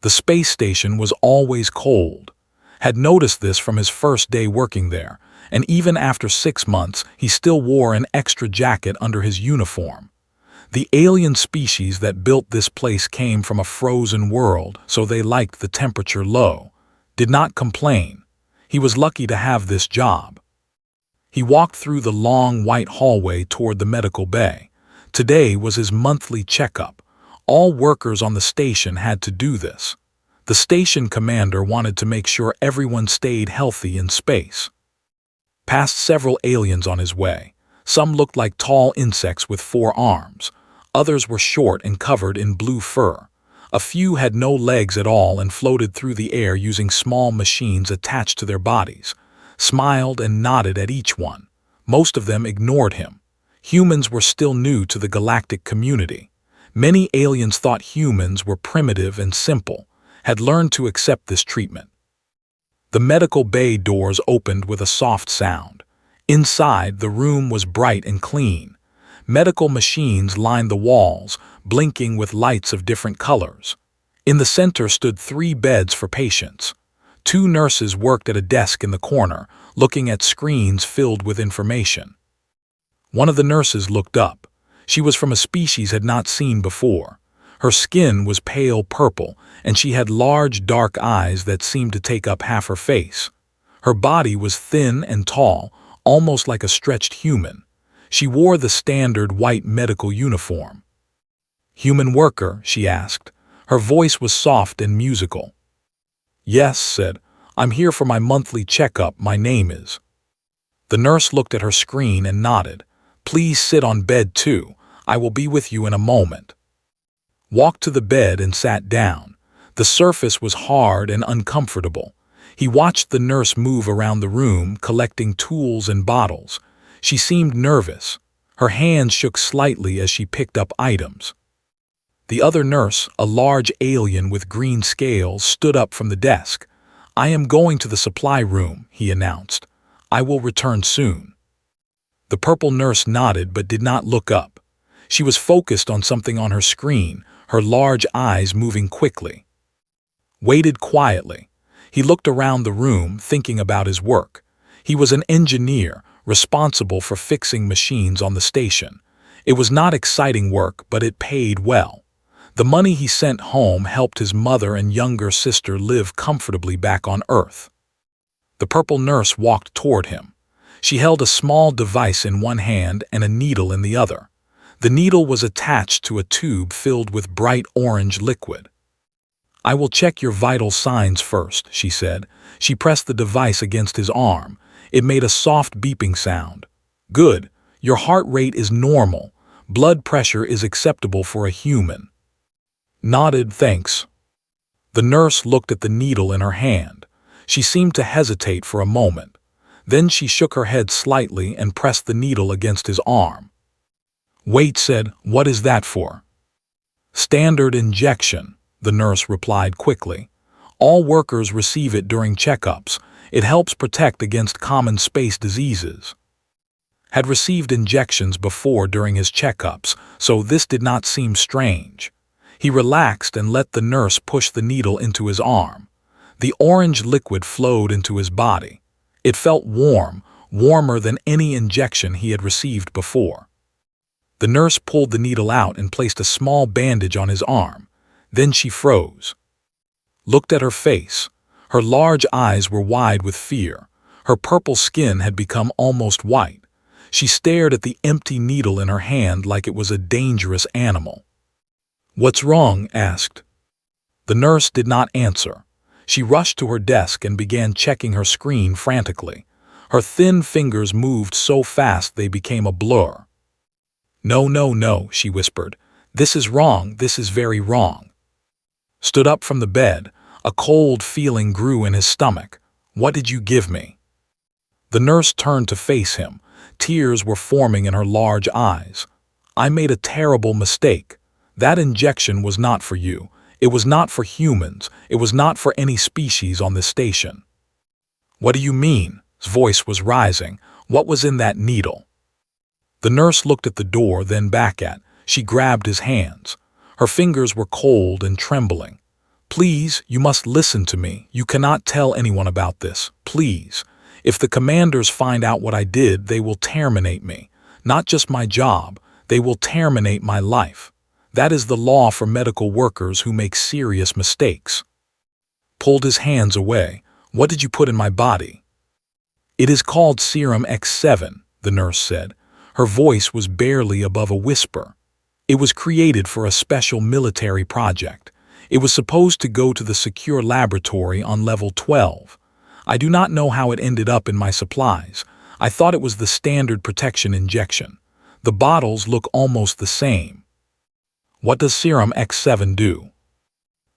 The space station was always cold. Had noticed this from his first day working there, and even after 6 months, he still wore an extra jacket under his uniform. The alien species that built this place came from a frozen world, so they liked the temperature low. Did not complain. He was lucky to have this job. He walked through the long white hallway toward the medical bay. Today was his monthly checkup. All workers on the station had to do this. The station commander wanted to make sure everyone stayed healthy in space. Passed several aliens on his way. Some looked like tall insects with 4 arms. Others were short and covered in blue fur. A few had no legs at all and floated through the air using small machines attached to their bodies. Smiled and nodded at each one. Most of them ignored him. Humans were still new to the galactic community. Many aliens thought humans were primitive and simple, had learned to accept this treatment. The medical bay doors opened with a soft sound. Inside, the room was bright and clean. Medical machines lined the walls, blinking with lights of different colors. In the center stood 3 beds for patients. 2 nurses worked at a desk in the corner, looking at screens filled with information. One of the nurses looked up. She was from a species had not seen before. Her skin was pale purple, and she had large dark eyes that seemed to take up half her face. Her body was thin and tall, almost like a stretched human. She wore the standard white medical uniform. "Human worker?" she asked. Her voice was soft and musical. "Yes," said. "I'm here for my monthly checkup. My name is." The nurse looked at her screen and nodded. "Please sit on bed 2. I will be with you in a moment." Walked to the bed and sat down. The surface was hard and uncomfortable. He watched the nurse move around the room, collecting tools and bottles. She seemed nervous. Her hands shook slightly as she picked up items. The other nurse, a large alien with green scales, stood up from the desk. "I am going to the supply room," he announced. "I will return soon." The purple nurse nodded but did not look up. She was focused on something on her screen, her large eyes moving quickly. Waited quietly. He looked around the room, thinking about his work. He was an engineer, responsible for fixing machines on the station. It was not exciting work, but it paid well. The money he sent home helped his mother and younger sister live comfortably back on Earth. The purple nurse walked toward him. She held a small device in one hand and a needle in the other. The needle was attached to a tube filled with bright orange liquid. "I will check your vital signs first," she said. She pressed the device against his arm. It made a soft beeping sound. "Good. Your heart rate is normal. Blood pressure is acceptable for a human." Nodded, "Thanks." The nurse looked at the needle in her hand. She seemed to hesitate for a moment. Then she shook her head slightly and pressed the needle against his arm. "Wait," said. "What is that for?" "Standard injection," the nurse replied quickly. "All workers receive it during checkups. It helps protect against common space diseases." Had received injections before during his checkups, so this did not seem strange. He relaxed and let the nurse push the needle into his arm. The orange liquid flowed into his body. It felt warm, warmer than any injection he had received before. The nurse pulled the needle out and placed a small bandage on his arm. Then she froze. Looked at her face. Her large eyes were wide with fear. Her purple skin had become almost white. She stared at the empty needle in her hand like it was a dangerous animal. "What's wrong?" asked. The nurse did not answer. She rushed to her desk and began checking her screen frantically. Her thin fingers moved so fast they became a blur. "No, no, no," she whispered. "This is wrong. This is very wrong." Stood up from the bed. A cold feeling grew in his stomach. "What did you give me?" The nurse turned to face him. Tears were forming in her large eyes. "I made a terrible mistake. That injection was not for you. It was not for humans. It was not for any species on this station." "What do you mean?" His voice was rising. "What was in that needle?" The nurse looked at the door, then back at. She grabbed his hands. Her fingers were cold and trembling. Please, you must listen to me. You cannot tell anyone about this. Please. If the commanders find out what I did, they will terminate me. Not just my job, they will terminate my life. That is the law for medical workers who make serious mistakes. Pulled his hands away. What did you put in my body? It is called Serum X7, the nurse said. Her voice was barely above a whisper. It was created for a special military project. It was supposed to go to the secure laboratory on level 12. I do not know how it ended up in my supplies. I thought it was the standard protection injection. The bottles look almost the same. What does Serum X7 do?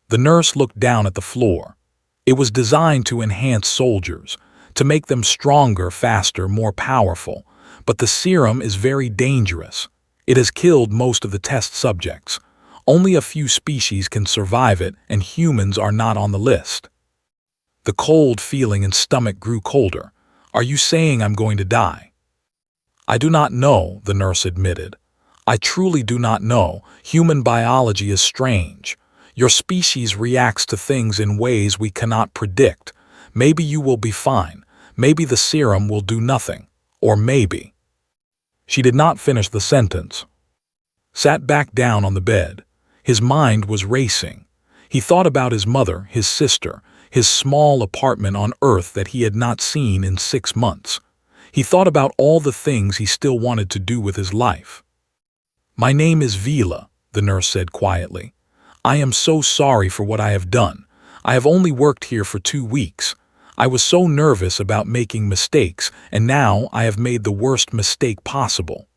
The nurse looked down at the floor. It was designed to enhance soldiers, to make them stronger, faster, more powerful. But the serum is very dangerous. It has killed most of the test subjects. Only a few species can survive it, and humans are not on the list. The cold feeling in stomach grew colder. Are you saying I'm going to die? I do not know, the nurse admitted. I truly do not know. Human biology is strange. Your species reacts to things in ways we cannot predict. Maybe you will be fine. Maybe the serum will do nothing. Or maybe. She did not finish the sentence. Sat back down on the bed. His mind was racing. He thought about his mother, his sister, his small apartment on Earth that he had not seen in 6 months. He thought about all the things he still wanted to do with his life. My name is Vila, the nurse said quietly. I am so sorry for what I have done. I have only worked here for 2 weeks. I was so nervous about making mistakes, and now I have made the worst mistake possible.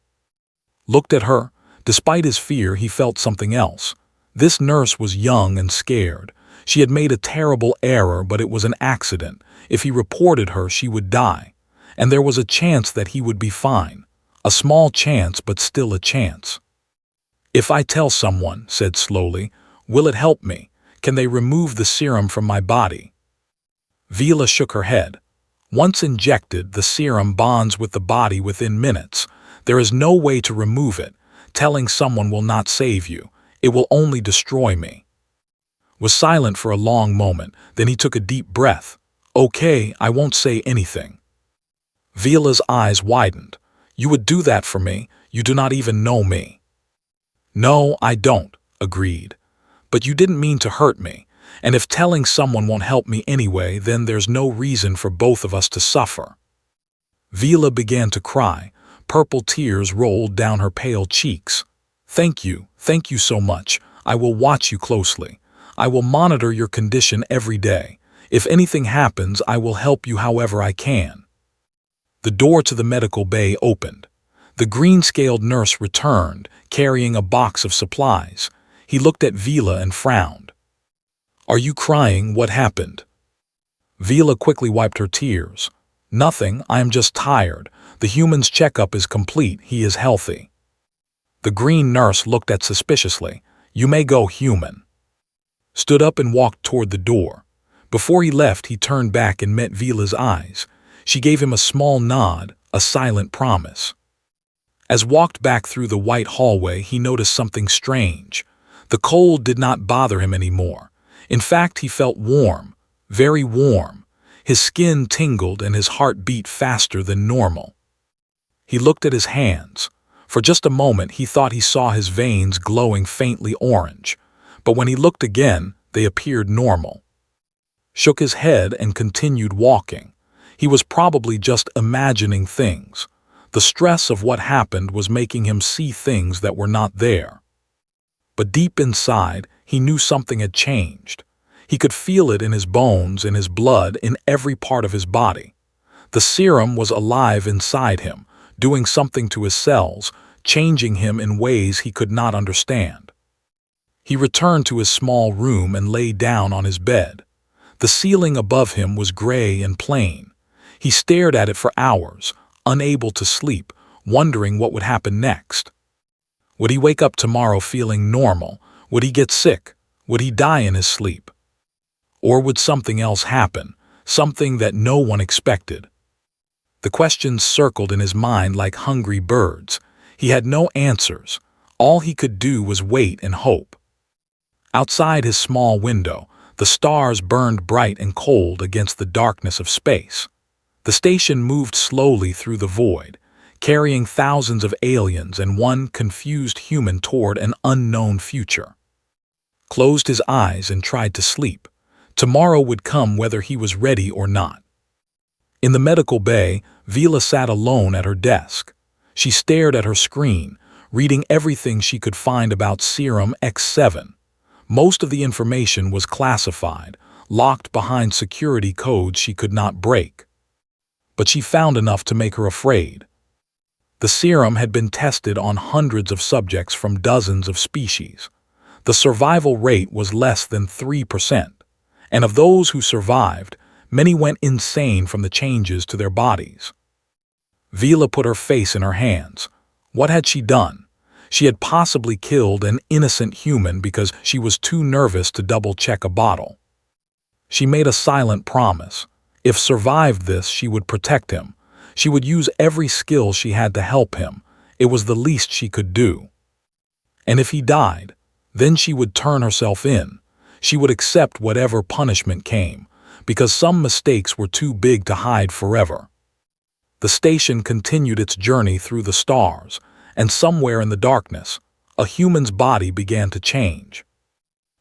Looked at her. Despite his fear, he felt something else. This nurse was young and scared. She had made a terrible error, but it was an accident. If he reported her, she would die. And there was a chance that he would be fine. A small chance, but still a chance. If I tell someone, said slowly, will it help me? Can they remove the serum from my body? Vila shook her head. Once injected, the serum bonds with the body within minutes. There is no way to remove it. Telling someone will not save you. It will only destroy me. Was silent for a long moment, then he took a deep breath. Okay, I won't say anything. Vila's eyes widened. You would do that for me? You do not even know me. No, I don't, agreed. But you didn't mean to hurt me. And if telling someone won't help me anyway, then there's no reason for both of us to suffer. Vila began to cry. Purple tears rolled down her pale cheeks. Thank you so much. I will watch you closely. I will monitor your condition every day. If anything happens, I will help you however I can. The door to the medical bay opened. The green-scaled nurse returned, carrying a box of supplies. He looked at Vila and frowned. Are you crying? What happened? Vila quickly wiped her tears. Nothing, I am just tired. The human's checkup is complete, he is healthy. The green nurse looked at suspiciously. You may go, human. Stood up and walked toward the door. Before he left, he turned back and met Vila's eyes. She gave him a small nod, a silent promise. As walked back through the white hallway, he noticed something strange. The cold did not bother him anymore. In fact, he felt warm, very warm. His skin tingled and his heart beat faster than normal. He looked at his hands. For just a moment, he thought he saw his veins glowing faintly orange. But when he looked again, they appeared normal. Shook his head and continued walking. He was probably just imagining things. The stress of what happened was making him see things that were not there. But deep inside, he knew something had changed. He could feel it in his bones, in his blood, in every part of his body. The serum was alive inside him, doing something to his cells, changing him in ways he could not understand. He returned to his small room and lay down on his bed. The ceiling above him was gray and plain. He stared at it for hours, unable to sleep, wondering what would happen next. Would he wake up tomorrow feeling normal? Would he get sick? Would he die in his sleep? Or would something else happen, something that no one expected? The questions circled in his mind like hungry birds. He had no answers. All he could do was wait and hope. Outside his small window, The stars burned bright and cold against the darkness of space. The station moved slowly through the void, carrying thousands of aliens and one confused human toward an unknown future. Closed his eyes and tried to sleep. Tomorrow would come whether he was ready or not. In the medical bay, Vila sat alone at her desk. She stared at her screen, reading everything she could find about Serum X7. Most of the information was classified, locked behind security codes she could not break. But she found enough to make her afraid. The serum had been tested on hundreds of subjects from dozens of species. The survival rate was less than 3%, and of those who survived, many went insane from the changes to their bodies. Vila put her face in her hands. What had she done? She had possibly killed an innocent human because she was too nervous to double-check a bottle. She made a silent promise. If survived this, she would protect him. She would use every skill she had to help him. It was the least she could do. And if he died, then she would turn herself in. She would accept whatever punishment came, because some mistakes were too big to hide forever. The station continued its journey through the stars, and somewhere in the darkness, a human's body began to change.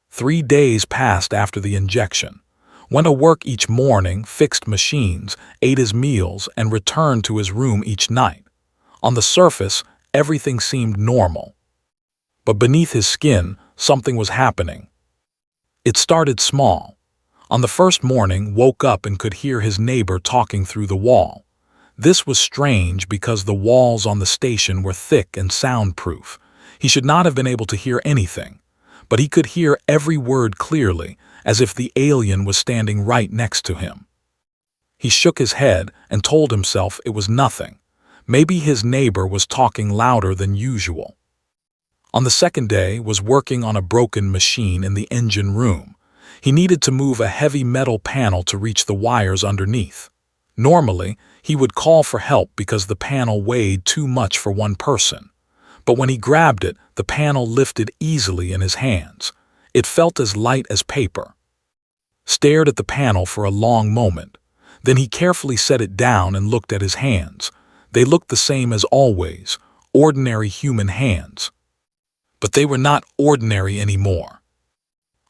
3 days passed after the injection. Went to work each morning, fixed machines, ate his meals, and returned to his room each night. On the surface, everything seemed normal. But beneath his skin, something was happening. It started small. On the first morning, woke up and could hear his neighbor talking through the wall. This was strange because the walls on the station were thick and soundproof. He should not have been able to hear anything, but he could hear every word clearly, as if the alien was standing right next to him. He shook his head and told himself it was nothing. Maybe his neighbor was talking louder than usual. On the second day, was working on a broken machine in the engine room. He needed to move a heavy metal panel to reach the wires underneath. Normally, he would call for help because the panel weighed too much for one person. But when he grabbed it, the panel lifted easily in his hands. It felt as light as paper. Stared at the panel for a long moment. Then he carefully set it down and looked at his hands. They looked the same as always, ordinary human hands. But they were not ordinary anymore.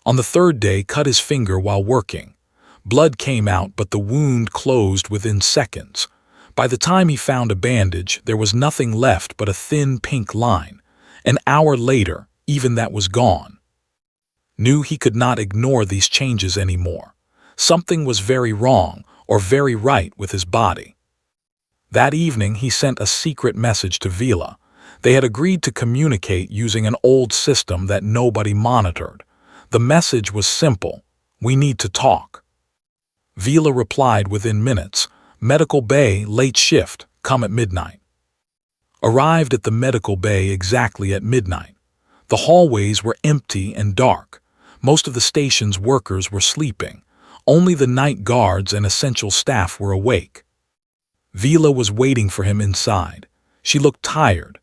On the third day, cut his finger while working. Blood came out, but the wound closed within seconds. By the time he found a bandage, there was nothing left but a thin pink line. An hour later, even that was gone. Knew he could not ignore these changes anymore. Something was very wrong or very right with his body. That evening, he sent a secret message to Vila. They had agreed to communicate using an old system that nobody monitored. The message was simple: "We need to talk." Vila replied within minutes, "Medical bay, late shift, come at midnight." Arrived at the medical bay exactly at midnight. The hallways were empty and dark. Most of the station's workers were sleeping. Only the night guards and essential staff were awake. Vila was waiting for him inside. She looked tired.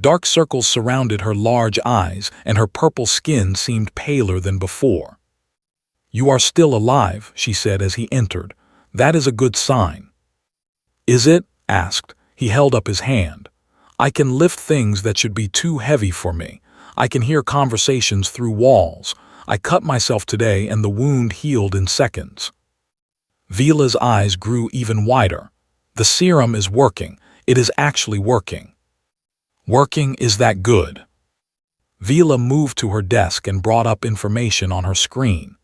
Dark circles surrounded her large eyes, and her purple skin seemed paler than before. "You are still alive," she said as he entered. "That is a good sign." "Is it?" asked. He held up his hand. "I can lift things that should be too heavy for me. I can hear conversations through walls. I cut myself today and the wound healed in seconds." Vila's eyes grew even wider. "The serum is working. It is actually working." "Working? Is that good?" Vila moved to her desk and brought up information on her screen.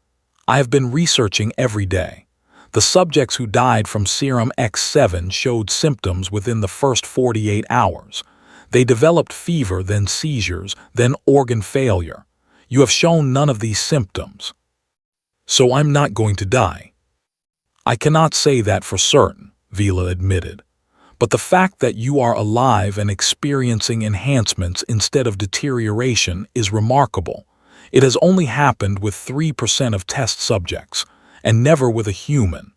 "I have been researching every day. The subjects who died from Serum X7 showed symptoms within the first 48 hours. They developed fever, then seizures, then organ failure. You have shown none of these symptoms. So I'm not going to die." "I cannot say that for certain," Vila admitted. "But the fact that you are alive and experiencing enhancements instead of deterioration is remarkable. It has only happened with 3% of test subjects, and never with a human."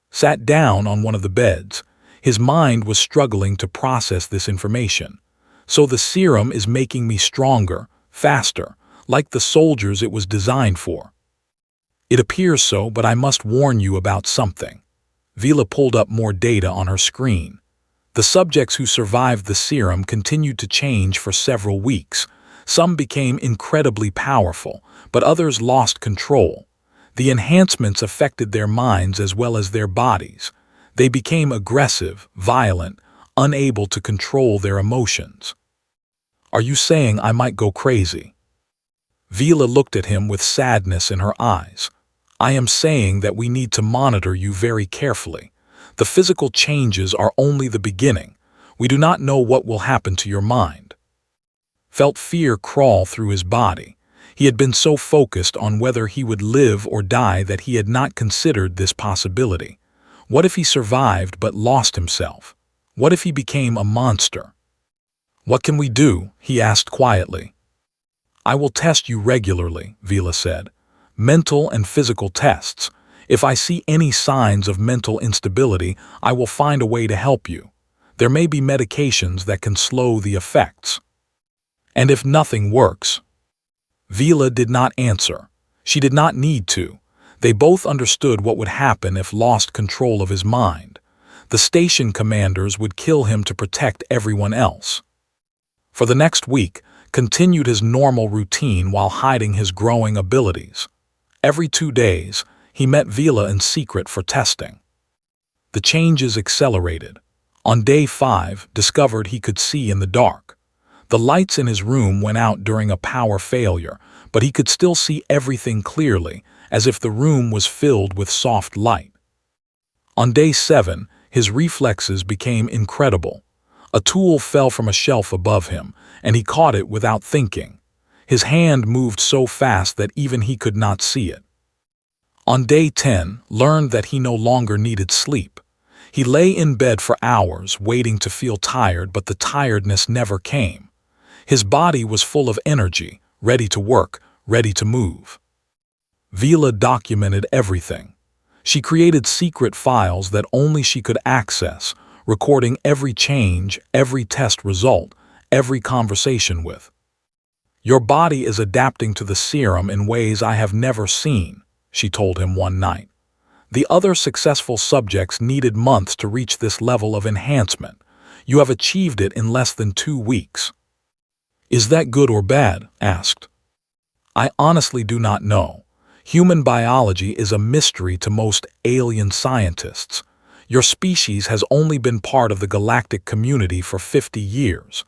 Sat down on one of the beds. His mind was struggling to process this information. "So the serum is making me stronger, faster, like the soldiers it was designed for." It appears so, but I must warn you about something. Vila pulled up more data on her screen. The subjects who survived the serum continued to change for several weeks. Some became incredibly powerful, but others lost control. The enhancements affected their minds as well as their bodies. They became aggressive, violent, unable to control their emotions. Are you saying I might go crazy? Vila looked at him with sadness in her eyes. I am saying that we need to monitor you very carefully. The physical changes are only the beginning. We do not know what will happen to your mind. Felt fear crawl through his body. He had been so focused on whether he would live or die that he had not considered this possibility. What if he survived but lost himself? What if he became a monster? What can we do? He asked quietly. I will test you regularly, Vila said. Mental and physical tests. If I see any signs of mental instability, I will find a way to help you. There may be medications that can slow the effects. And if nothing works? Vila did not answer. She did not need to. They both understood what would happen if lost control of his mind. The station commanders would kill him to protect everyone else. For the next week, continued his normal routine while hiding his growing abilities. Every 2 days, he met Vila in secret for testing. The changes accelerated. On day 5, discovered he could see in the dark. The lights in his room went out during a power failure, but he could still see everything clearly, as if the room was filled with soft light. On day 7, his reflexes became incredible. A tool fell from a shelf above him, and he caught it without thinking. His hand moved so fast that even he could not see it. On day 10, learned that he no longer needed sleep. He lay in bed for hours, waiting to feel tired, but the tiredness never came. His body was full of energy, ready to work, ready to move. Vila documented everything. She created secret files that only she could access, recording every change, every test result, every conversation with. Your body is adapting to the serum in ways I have never seen, she told him one night. The other successful subjects needed months to reach this level of enhancement. You have achieved it in less than 2 weeks. Is that good or bad? Asked. I honestly do not know. Human biology is a mystery to most alien scientists. Your species has only been part of the galactic community for 50 years.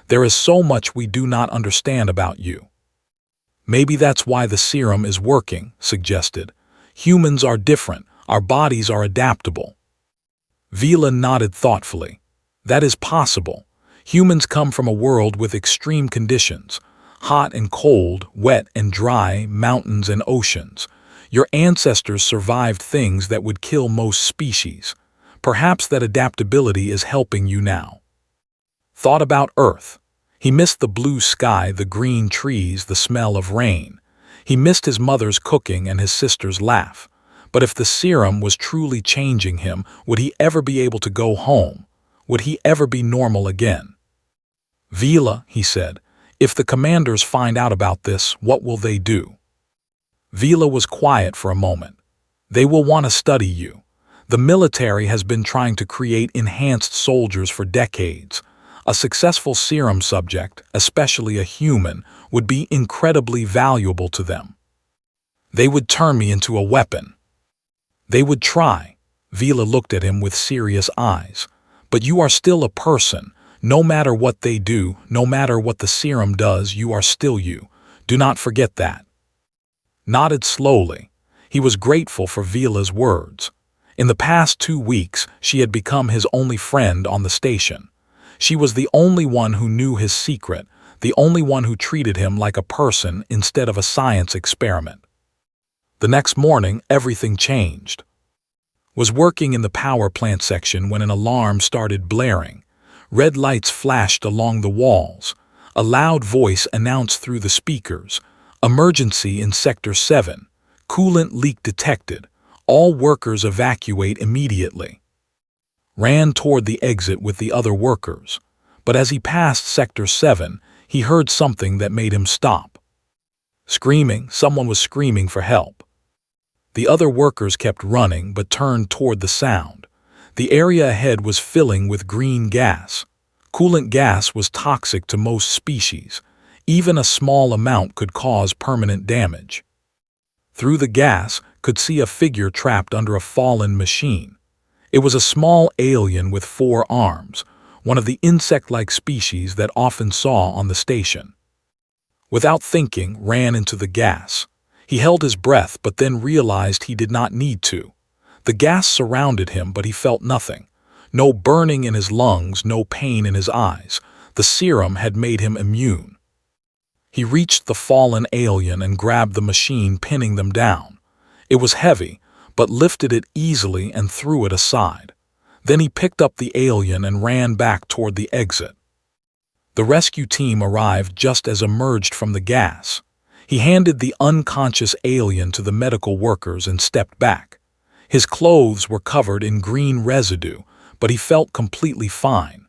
There is so much we do not understand about you. Maybe that's why the serum is working, suggested. Humans are different. Our bodies are adaptable. Vila nodded thoughtfully. That is possible. Humans come from a world with extreme conditions. Hot and cold, wet and dry, mountains and oceans. Your ancestors survived things that would kill most species. Perhaps that adaptability is helping you now. Thought about Earth. He missed the blue sky, the green trees, the smell of rain. He missed his mother's cooking and his sister's laugh. But if the serum was truly changing him, would he ever be able to go home? Would he ever be normal again? Vila, he said, if the commanders find out about this, what will they do? Vila was quiet for a moment. They will want to study you. The military has been trying to create enhanced soldiers for decades. A successful serum subject, especially a human, would be incredibly valuable to them. They would turn me into a weapon. They would try. Vila looked at him with serious eyes. But you are still a person. No matter what they do, no matter what the serum does, you are still you. Do not forget that. Nodded slowly. He was grateful for Vila's words. In the past 2 weeks, she had become his only friend on the station. She was the only one who knew his secret, the only one who treated him like a person instead of a science experiment. The next morning, everything changed. Was working in the power plant section when an alarm started blaring. Red lights flashed along the walls. A loud voice announced through the speakers, "Emergency in Sector 7. Coolant leak detected. All workers evacuate immediately." Ran toward the exit with the other workers. But as he passed Sector 7, he heard something that made him stop. Screaming, someone was screaming for help. The other workers kept running but turned toward the sound. The area ahead was filling with green gas. Coolant gas was toxic to most species. Even a small amount could cause permanent damage. Through the gas, could see a figure trapped under a fallen machine. It was a small alien with 4 arms, one of the insect-like species that often saw on the station. Without thinking, ran into the gas. He held his breath but then realized he did not need to. The gas surrounded him but he felt nothing. No burning in his lungs, no pain in his eyes. The serum had made him immune. He reached the fallen alien and grabbed the machine, pinning them down. It was heavy, but lifted it easily and threw it aside. Then he picked up the alien and ran back toward the exit. The rescue team arrived just as emerged from the gas. He handed the unconscious alien to the medical workers and stepped back. His clothes were covered in green residue, but he felt completely fine.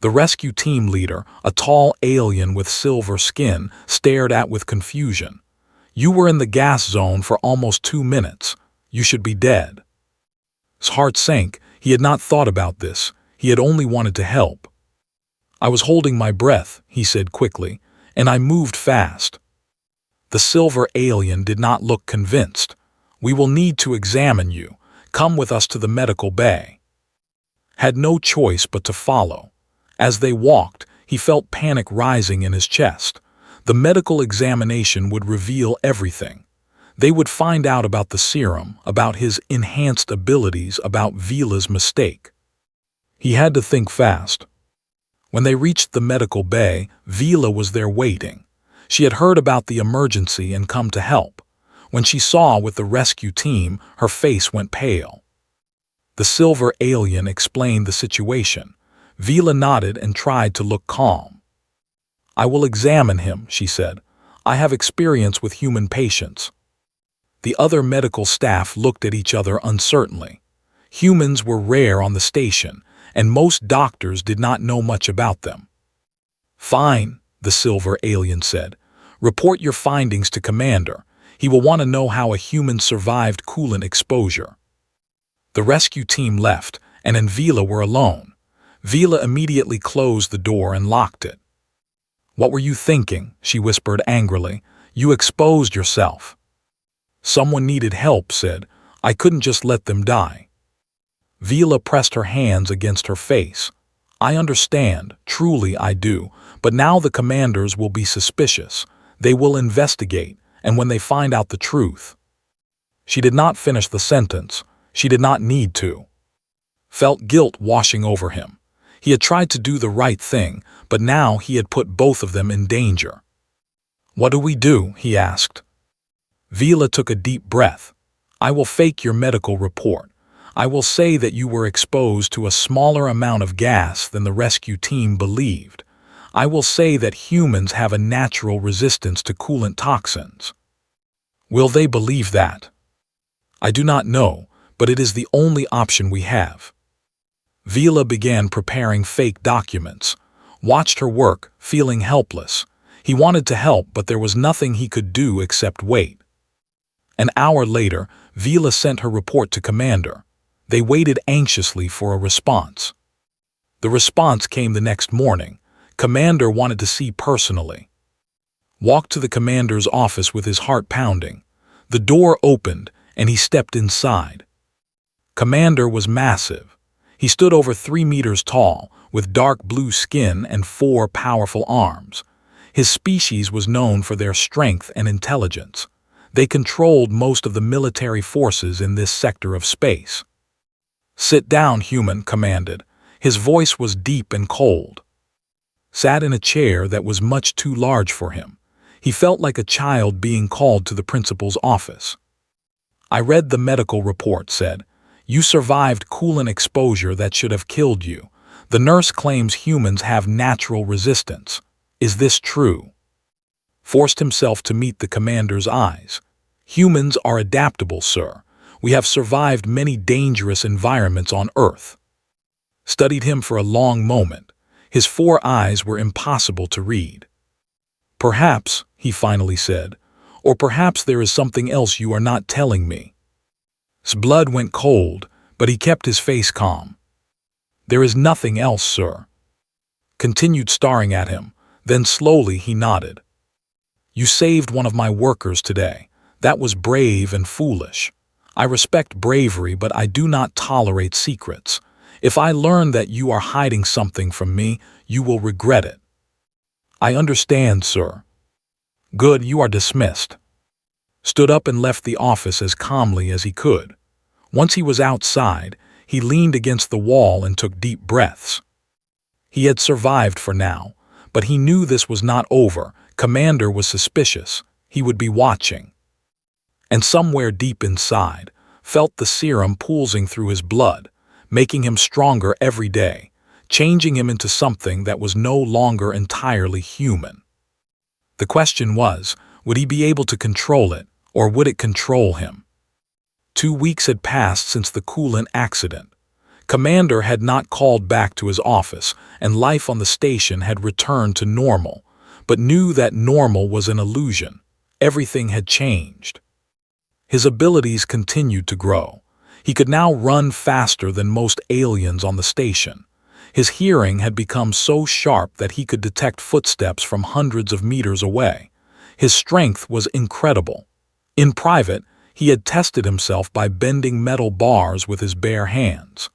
The rescue team leader, a tall alien with silver skin, stared at with confusion. "You were in the gas zone for almost 2 minutes. You should be dead." His heart sank. He had not thought about this. He had only wanted to help. "I was holding my breath," he said quickly, "and I moved fast." The silver alien did not look convinced. "We will need to examine you. Come with us to the medical bay." Had no choice but to follow. As they walked, he felt panic rising in his chest. The medical examination would reveal everything. They would find out about the serum, about his enhanced abilities, about Vila's mistake. He had to think fast. When they reached the medical bay, Vila was there waiting. She had heard about the emergency and come to help. When she saw with the rescue team, her face went pale. The silver alien explained the situation. Vila nodded and tried to look calm. "I will examine him," she said. "I have experience with human patients." The other medical staff looked at each other uncertainly. Humans were rare on the station, and most doctors did not know much about them. "Fine," the silver alien said. "Report your findings to Commander. He will want to know how a human survived coolant exposure." The rescue team left, and Vila were alone. Vila immediately closed the door and locked it. "What were you thinking?" she whispered angrily. "You exposed yourself." "Someone needed help," said. "I couldn't just let them die." Vila pressed her hands against her face. "I understand, truly I do, but now the commanders will be suspicious. They will investigate, and when they find out the truth—" She did not finish the sentence. She did not need to. Felt guilt washing over him. He had tried to do the right thing, but now he had put both of them in danger. "What do we do?" he asked. Vila took a deep breath. "I will fake your medical report. I will say that you were exposed to a smaller amount of gas than the rescue team believed. I will say that humans have a natural resistance to coolant toxins." Will they believe that? I do not know, but it is the only option we have. Vila began preparing fake documents. Watched her work, feeling helpless. He wanted to help, but there was nothing he could do except wait. An hour later, Vila sent her report to Commander. They waited anxiously for a response. The response came the next morning. Commander wanted to see personally. Walked to the Commander's office with his heart pounding. The door opened, and he stepped inside. Commander was massive. He stood over 3 meters tall, with dark blue skin and 4 powerful arms. His species was known for their strength and intelligence. They controlled most of the military forces in this sector of space. "Sit down, human," commanded. His voice was deep and cold. Sat in a chair that was much too large for him. He felt like a child being called to the principal's office. "I read the medical report," said. "You survived coolant exposure that should have killed you. The nurse claims humans have natural resistance. Is this true?" Forced himself to meet the commander's eyes. "Humans are adaptable, sir. We have survived many dangerous environments on Earth." Studied him for a long moment. His 4 eyes were impossible to read. "Perhaps," he finally said, Or perhaps there is something else you are not telling me." His blood went cold, but he kept his face calm. "There is nothing else, sir." Continued staring at him, then slowly he nodded. "You saved one of my workers today. That was brave and foolish. I respect bravery, but I do not tolerate secrets. If I learn that you are hiding something from me, you will regret it." "I understand, sir." "Good, you are dismissed." Stood up and left the office as calmly as he could. Once he was outside, he leaned against the wall and took deep breaths. He had survived for now, but he knew this was not over. Commander was suspicious. He would be watching. And somewhere deep inside, felt the serum pulsing through his blood, making him stronger every day, changing him into something that was no longer entirely human. The question was, would he be able to control it, or would it control him? 2 weeks had passed since the coolant accident. Commander had not called back to his office, and life on the station had returned to normal, but knew that normal was an illusion. Everything had changed. His abilities continued to grow. He could now run faster than most aliens on the station. His hearing had become so sharp that he could detect footsteps from hundreds of meters away. His strength was incredible. In private, he had tested himself by bending metal bars with his bare hands.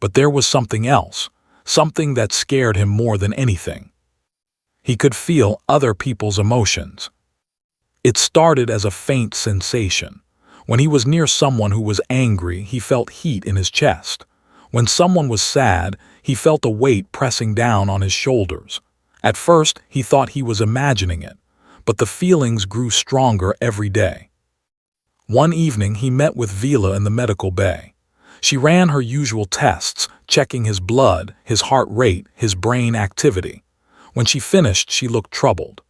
But there was something else, something that scared him more than anything. He could feel other people's emotions. It started as a faint sensation. When he was near someone who was angry, he felt heat in his chest. When someone was sad, he felt a weight pressing down on his shoulders. At first, he thought he was imagining it, but the feelings grew stronger every day. One evening, he met with Vila in the medical bay. She ran her usual tests, checking his blood, his heart rate, his brain activity. When she finished, she looked troubled.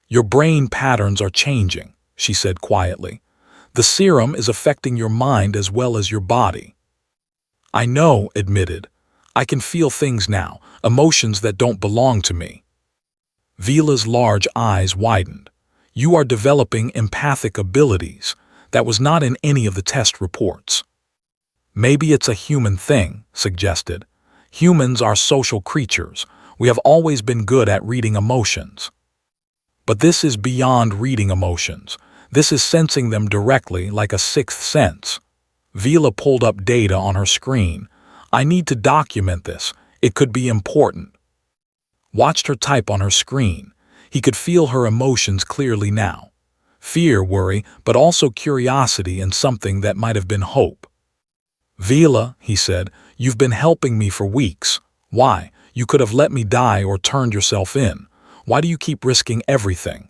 "Your brain patterns are changing," she said quietly. "The serum is affecting your mind as well as your body." "I know," admitted. "I can feel things now, emotions that don't belong to me." Vila's large eyes widened. "You are developing empathic abilities. That was not in any of the test reports." "Maybe it's a human thing," suggested. "Humans are social creatures. We have always been good at reading emotions." "But this is beyond reading emotions. This is sensing them directly, like a sixth sense." Vila pulled up data on her screen. "I need to document this. It could be important." Watched her type on her screen. He could feel her emotions clearly now. Fear, worry, but also curiosity and something that might have been hope. "Vila," he said, "you've been helping me for weeks. Why? You could have let me die or turned yourself in. Why do you keep risking everything?"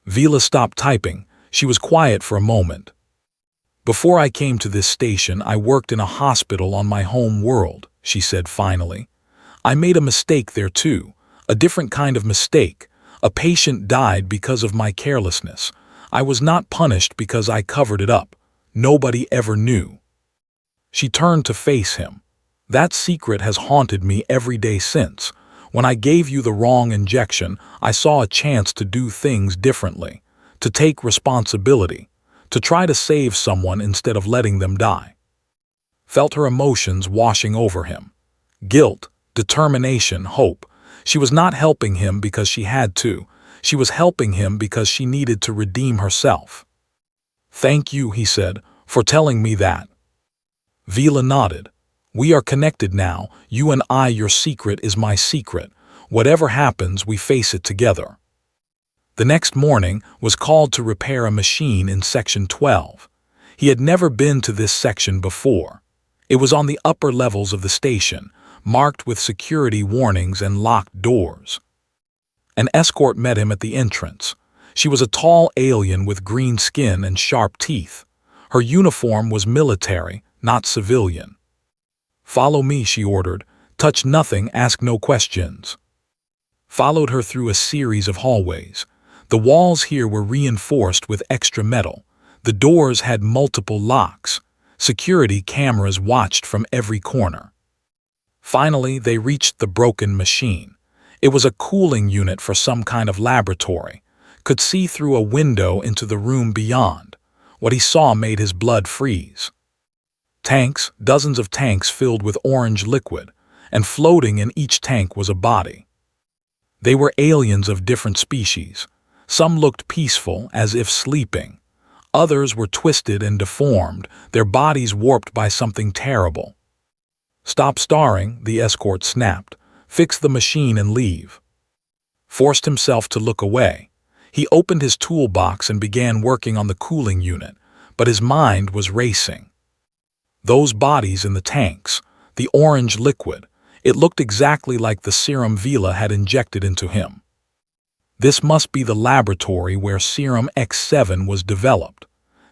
Vila stopped typing. She was quiet for a moment. "Before I came to this station, I worked in a hospital on my home world," she said finally. "I made a mistake there too, a different kind of mistake. A patient died because of my carelessness. I was not punished because I covered it up. Nobody ever knew." She turned to face him. "That secret has haunted me every day since. When I gave you the wrong injection, I saw a chance to do things differently, to take responsibility, to try to save someone instead of letting them die." Felt her emotions washing over him. Guilt, determination, hope. She was not helping him because she had to. She was helping him because she needed to redeem herself. "Thank you," he said, "for telling me that." Vila nodded. "We are connected now. You and I, your secret is my secret. Whatever happens, we face it together." The next morning was called to repair a machine in Section 12. He had never been to this section before. It was on the upper levels of the station, marked with security warnings and locked doors. An escort met him at the entrance. She was a tall alien with green skin and sharp teeth. Her uniform was military, not civilian. "Follow me," she ordered. "Touch nothing, ask no questions." Followed her through a series of hallways. The walls here were reinforced with extra metal. The doors had multiple locks. Security cameras watched from every corner. Finally, they reached the broken machine. It was a cooling unit for some kind of laboratory. could see through a window into the room beyond. What he saw made his blood freeze. Tanks, dozens of tanks filled with orange liquid, and floating in each tank was a body. They were aliens of different species. Some looked peaceful, as if sleeping. Others were twisted and deformed, their bodies warped by something terrible. "Stop starring," the escort snapped. "Fix the machine and leave." Forced himself to look away. He opened his toolbox and began working on the cooling unit, but his mind was racing. Those bodies in the tanks, the orange liquid, it looked exactly like the serum Vila had injected into him. This must be the laboratory where Serum X7 was developed.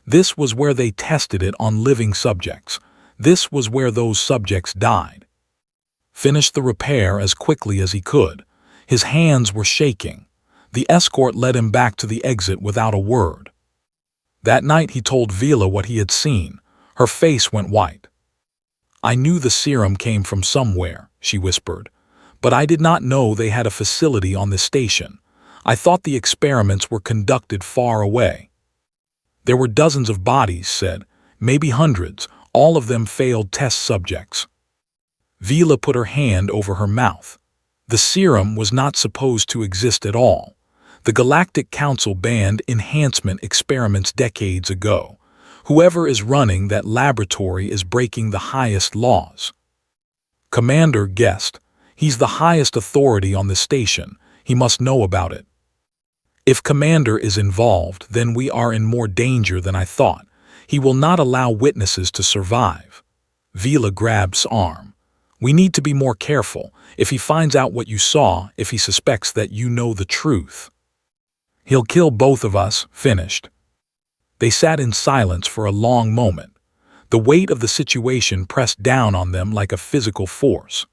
This was where they tested it on living subjects. This was where those subjects died. Finish the repair as quickly as he could. His hands were shaking. The escort led him back to the exit without a word. That night he told Vila what he had seen. Her face went white. "I knew the serum came from somewhere," she whispered, "but I did not know they had a facility on this station. I thought the experiments were conducted far away." "There were dozens of bodies," said, "maybe hundreds, all of them failed test subjects." Vila put her hand over her mouth. The serum was not supposed to exist at all. The Galactic Council banned enhancement experiments decades ago. Whoever is running that laboratory is breaking the highest laws. Commander guessed. He's the highest authority on the station. He must know about it. If Commander is involved, then we are in more danger than I thought. He will not allow witnesses to survive. Vila grabbed arm. "We need to be more careful. If he finds out what you saw, if he suspects that you know the truth, he'll kill both of us." Finished. They sat in silence for a long moment. The weight of the situation pressed down on them like a physical force.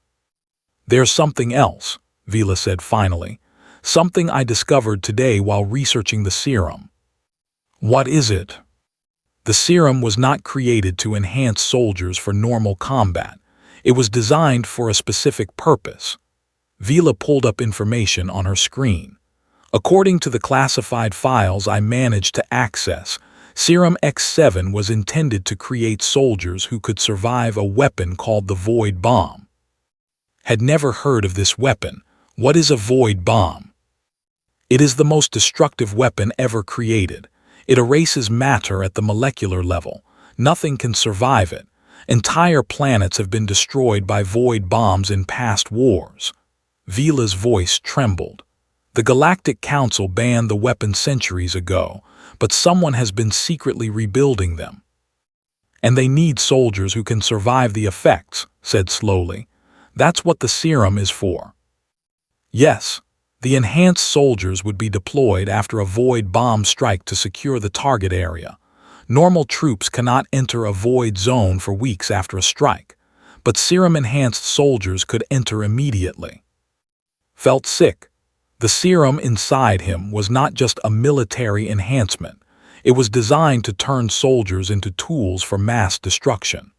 "There's something else," Vila said finally. "Something I discovered today while researching the serum." "What is it?" The serum was not created to enhance soldiers for normal combat. It was designed for a specific purpose. Vila pulled up information on her screen. "According to the classified files I managed to access, Serum X7 was intended to create soldiers who could survive a weapon called the Void Bomb." "Had never heard of this weapon. What is a Void Bomb?" "It is the most destructive weapon ever created. It erases matter at the molecular level. Nothing can survive it. Entire planets have been destroyed by void bombs in past wars." Vila's voice trembled. "The Galactic Council banned the weapon centuries ago, but someone has been secretly rebuilding them. And they need soldiers who can survive the effects," said slowly. "That's what the serum is for." "Yes, the enhanced soldiers would be deployed after a void bomb strike to secure the target area. Normal troops cannot enter a void zone for weeks after a strike, but serum-enhanced soldiers could enter immediately." Felt sick. The serum inside him was not just a military enhancement. It was designed to turn soldiers into tools for mass destruction.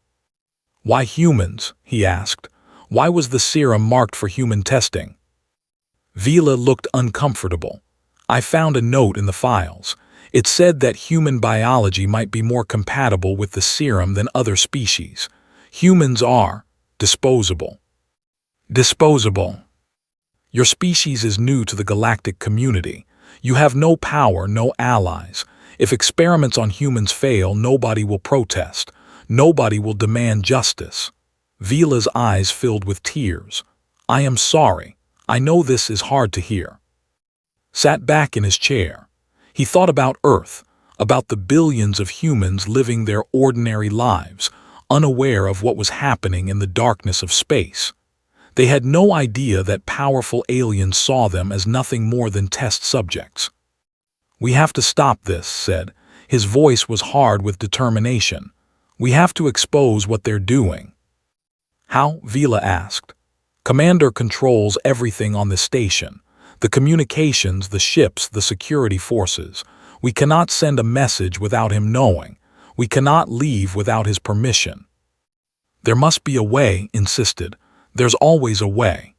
"Why humans?" he asked. "Why was the serum marked for human testing?" Vila looked uncomfortable. "I found a note in the files. It said that human biology might be more compatible with the serum than other species. Humans are disposable." "Disposable?" "Your species is new to the galactic community. You have no power, no allies. If experiments on humans fail, nobody will protest. Nobody will demand justice." Vila's eyes filled with tears. "I am sorry. I know this is hard to hear." Sat back in his chair. He thought about Earth, about the billions of humans living their ordinary lives, unaware of what was happening in the darkness of space. They had no idea that powerful aliens saw them as nothing more than test subjects. "We have to stop this," said. His voice was hard with determination. "We have to expose what they're doing." "How?" Vila asked. "Commander controls everything on the station. The communications, the ships, the security forces. We cannot send a message without him knowing. We cannot leave without his permission." "There must be a way," insisted. "There's always a way."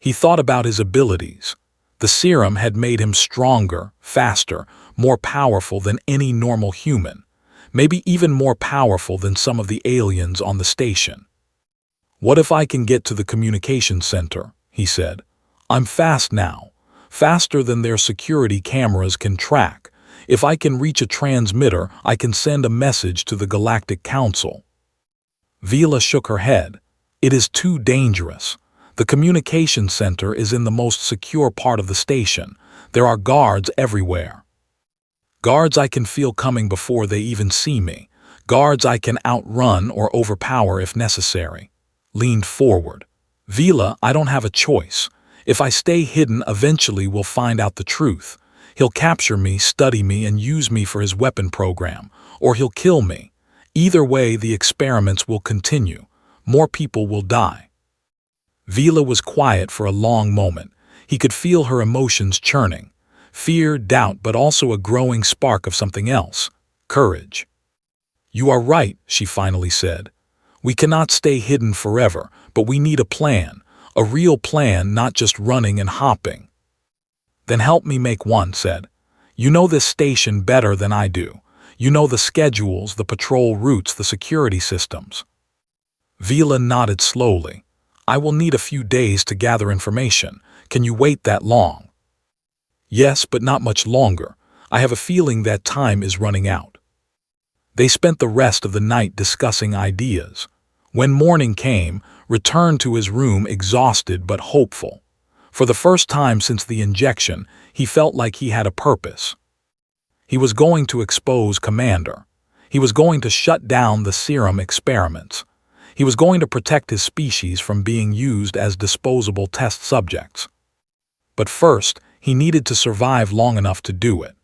He thought about his abilities. The serum had made him stronger, faster, more powerful than any normal human, maybe even more powerful than some of the aliens on the station. "What if I can get to the communication center?" he said. "I'm fast now, faster than their security cameras can track. If I can reach a transmitter, I can send a message to the Galactic Council." Vila shook her head. "It is too dangerous. The communication center is in the most secure part of the station. There are guards everywhere. Guards I can feel coming before they even see me. Guards I can outrun or overpower if necessary." Leaned forward. "Vila, I don't have a choice. If I stay hidden, eventually we'll find out the truth. He'll capture me, study me, and use me for his weapon program, or he'll kill me. Either way, the experiments will continue. More people will die." Vila was quiet for a long moment. He could feel her emotions churning. Fear, doubt, but also a growing spark of something else. Courage. "You are right," she finally said. "We cannot stay hidden forever, but we need a plan. A real plan, not just running and hopping." "Then help me make one," said. "You know this station better than I do. You know the schedules, the patrol routes, the security systems." Vila nodded slowly. "I will need a few days to gather information. Can you wait that long?" "Yes, but not much longer. I have a feeling that time is running out." They spent the rest of the night discussing ideas. When morning came, returned to his room exhausted but hopeful. For the first time since the injection, he felt like he had a purpose. He was going to expose Commander. He was going to shut down the serum experiments. He was going to protect his species from being used as disposable test subjects. But first, he needed to survive long enough to do it.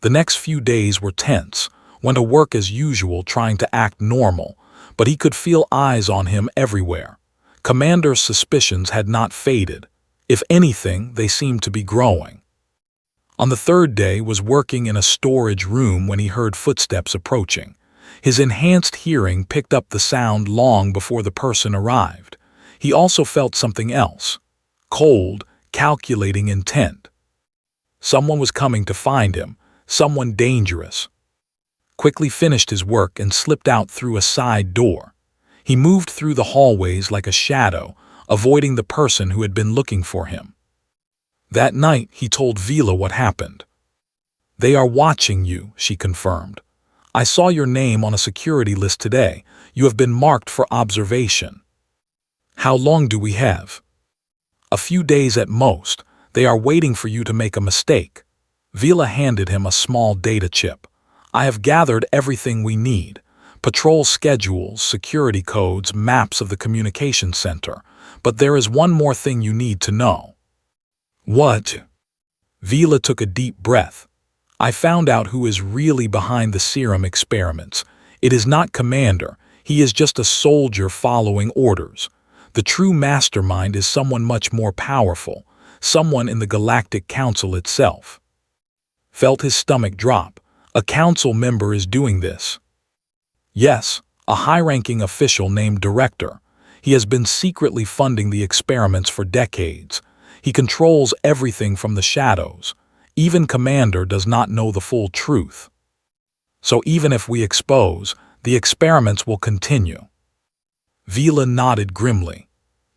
The next few days were tense, went to work as usual trying to act normal, but he could feel eyes on him everywhere. Commander's suspicions had not faded. If anything, they seemed to be growing. On the third day was working in a storage room when he heard footsteps approaching. His enhanced hearing picked up the sound long before the person arrived. He also felt something else. Cold, calculating intent. Someone was coming to find him, someone dangerous. Quickly finished his work and slipped out through a side door. He moved through the hallways like a shadow, avoiding the person who had been looking for him. That night, he told Vila what happened. "They are watching you," she confirmed. "I saw your name on a security list today. You have been marked for observation." "How long do we have?" "A few days at most. They are waiting for you to make a mistake." Vila handed him a small data chip. "I have gathered everything we need. Patrol schedules, security codes, maps of the communication center. But there is one more thing you need to know." "What?" Vila took a deep breath. "I found out who is really behind the serum experiments. It is not Commander. He is just a soldier following orders. The true mastermind is someone much more powerful, someone in the Galactic Council itself." Felt his stomach drop. A council member is doing this. "Yes, a high-ranking official named Director. He has been secretly funding the experiments for decades. He controls everything from the shadows. Even Commander does not know the full truth. So even if we expose, the experiments will continue." Vila nodded grimly.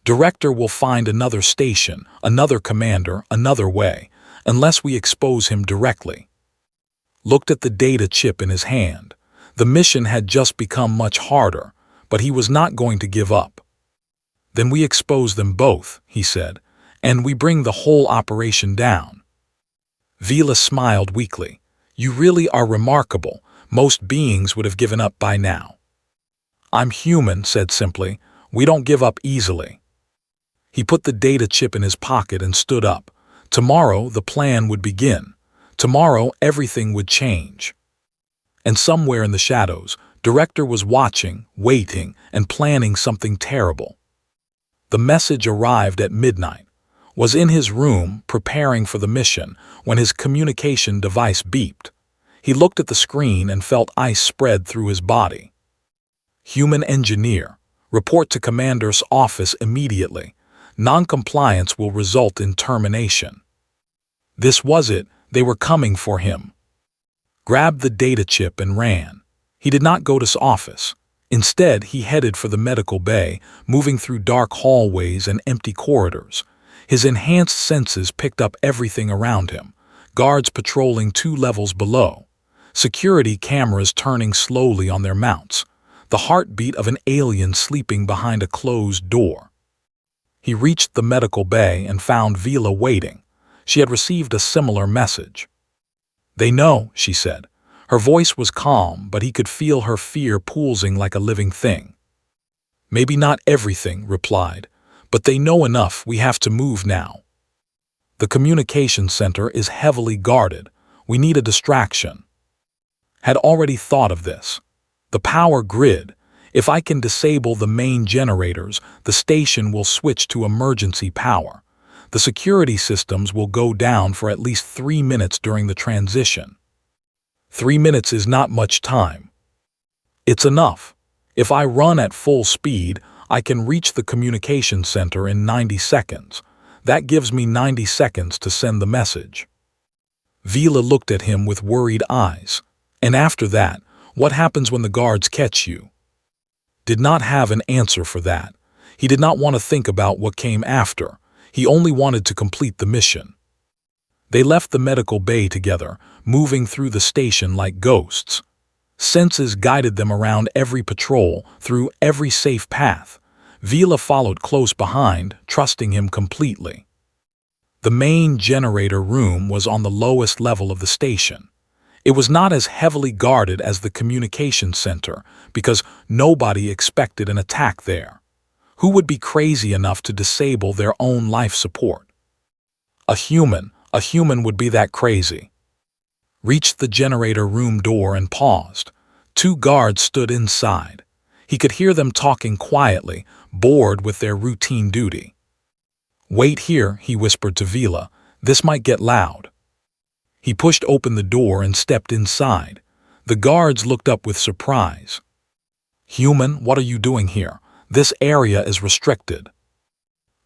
"Director will find another station, another commander, another way, unless we expose him directly." Looked at the data chip in his hand. The mission had just become much harder, but he was not going to give up. "Then we expose them both," he said, "and we bring the whole operation down." Vila smiled weakly. "You really are remarkable. Most beings would have given up by now." "I'm human," said simply. "We don't give up easily." He put the data chip in his pocket and stood up. Tomorrow the plan would begin. Tomorrow everything would change. And somewhere in the shadows, Director was watching, waiting, and planning something terrible. The message arrived at midnight. Was in his room, preparing for the mission, when his communication device beeped. He looked at the screen and felt ice spread through his body. "Human engineer. Report to Commander's office immediately. Non-compliance will result in termination." This was it. They were coming for him. Grabbed the data chip and ran. He did not go to his office. Instead, he headed for the medical bay, moving through dark hallways and empty corridors. His enhanced senses picked up everything around him. Guards patrolling 2 levels below. Security cameras turning slowly on their mounts. The heartbeat of an alien sleeping behind a closed door. He reached the medical bay and found Vila waiting. She had received a similar message. "They know," she said. Her voice was calm, but he could feel her fear pulsing like a living thing. "Maybe not everything," replied, "but they know enough. We have to move now. The communication center is heavily guarded. We need a distraction." Had already thought of this. The power grid. If I can disable the main generators, the station will switch to emergency power. The security systems will go down for at least 3 minutes during the transition. 3 minutes is not much time. It's enough. If I run at full speed, I can reach the communication center in 90 seconds. That gives me 90 seconds to send the message. Vila looked at him with worried eyes. "And after that, what happens when the guards catch you?" Did not have an answer for that. He did not want to think about what came after. He only wanted to complete the mission. They left the medical bay together, moving through the station like ghosts. Senses guided them around every patrol, through every safe path. Vila followed close behind, trusting him completely. The main generator room was on the lowest level of the station. It was not as heavily guarded as the communication center because nobody expected an attack there. Who would be crazy enough to disable their own life support? A human would be that crazy. Reached the generator room door and paused. 2 guards stood inside. He could hear them talking quietly, bored with their routine duty. "Wait here," he whispered to Vila. "This might get loud." He pushed open the door and stepped inside. The guards looked up with surprise. "Human, what are you doing here? This area is restricted."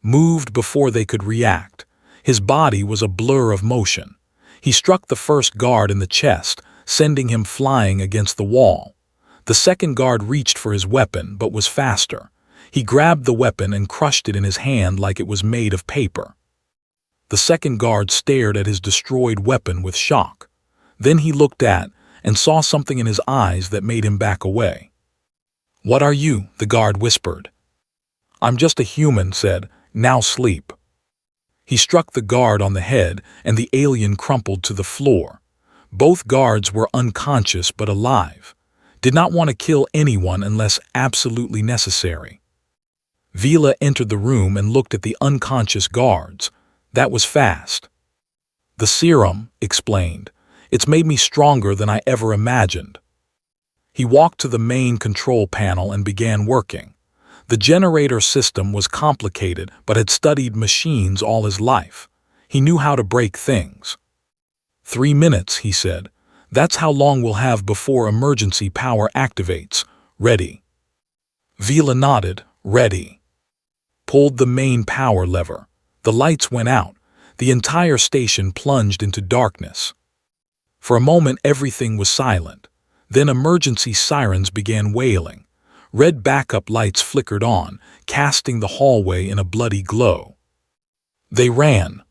Moved before they could react. His body was a blur of motion. He struck the first guard in the chest, sending him flying against the wall. The second guard reached for his weapon, but was faster. He grabbed the weapon and crushed it in his hand like it was made of paper. The second guard stared at his destroyed weapon with shock. Then he looked at and saw something in his eyes that made him back away. "What are you?" the guard whispered. "I'm just a human," said. "Now sleep." He struck the guard on the head, and the alien crumpled to the floor. Both guards were unconscious but alive. Did not want to kill anyone unless absolutely necessary. Vila entered the room and looked at the unconscious guards. That was fast. "The serum," explained. "It's made me stronger than I ever imagined." He walked to the main control panel and began working. The generator system was complicated but had studied machines all his life. He knew how to break things. 3 minutes, he said. "That's how long we'll have before emergency power activates. Ready." Vila nodded. "Ready." Pulled the main power lever. The lights went out. The entire station plunged into darkness. For a moment everything was silent. Then emergency sirens began wailing. Red backup lights flickered on, casting the hallway in a bloody glow. They ran.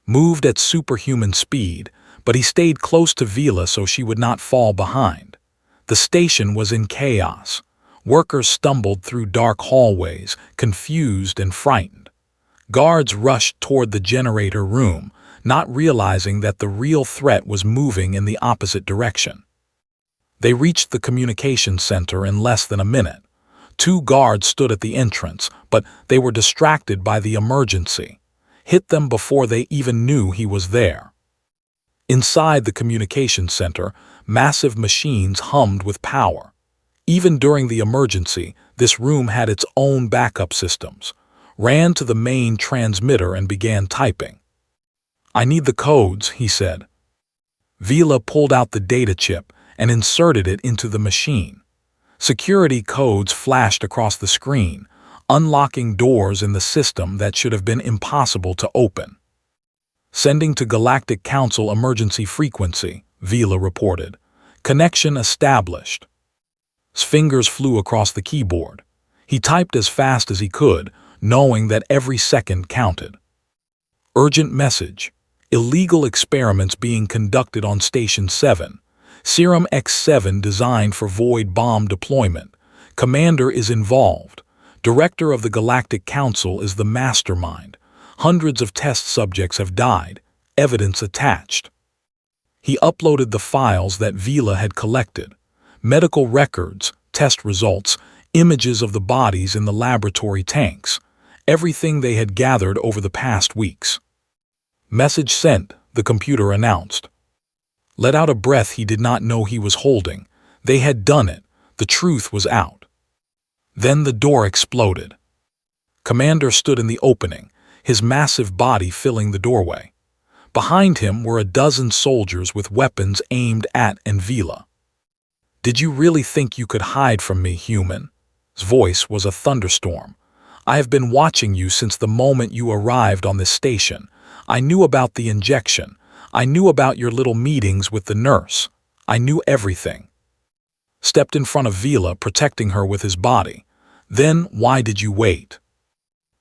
Moved at superhuman speed, but he stayed close to Vila so she would not fall behind. The station was in chaos. Workers stumbled through dark hallways, confused and frightened. Guards rushed toward the generator room, not realizing that the real threat was moving in the opposite direction. They reached the communication center in less than a minute. 2 guards stood at the entrance, but they were distracted by the emergency. Hit them before they even knew he was there. Inside the communication center, massive machines hummed with power. Even during the emergency, this room had its own backup systems. Ran to the main transmitter and began typing. "I need the codes," he said. Vila pulled out the data chip and inserted it into the machine. Security codes flashed across the screen, unlocking doors in the system that should have been impossible to open. Sending to Galactic Council emergency frequency, Vila reported. Connection established. His fingers flew across the keyboard. He typed as fast as he could, knowing that every second counted. Urgent message. Illegal experiments being conducted on Station 7. Serum X7 designed for void bomb deployment. Commander is involved. Director of the Galactic Council is the mastermind. Hundreds of test subjects have died. Evidence attached. He uploaded the files that Vila had collected. Medical records, test results, images of the bodies in the laboratory tanks. Everything they had gathered over the past weeks. Message sent, the computer announced. Let out a breath he did not know he was holding. They had done it. The truth was out. Then the door exploded. Commander stood in the opening, his massive body filling the doorway. Behind him were a dozen soldiers with weapons aimed at Vila. Did you really think you could hide from me, human? His voice was a thunderstorm. I have been watching you since the moment you arrived on this station. I knew about the injection. I knew about your little meetings with the nurse. I knew everything. Stepped in front of Vila, protecting her with his body. Then, why did you wait?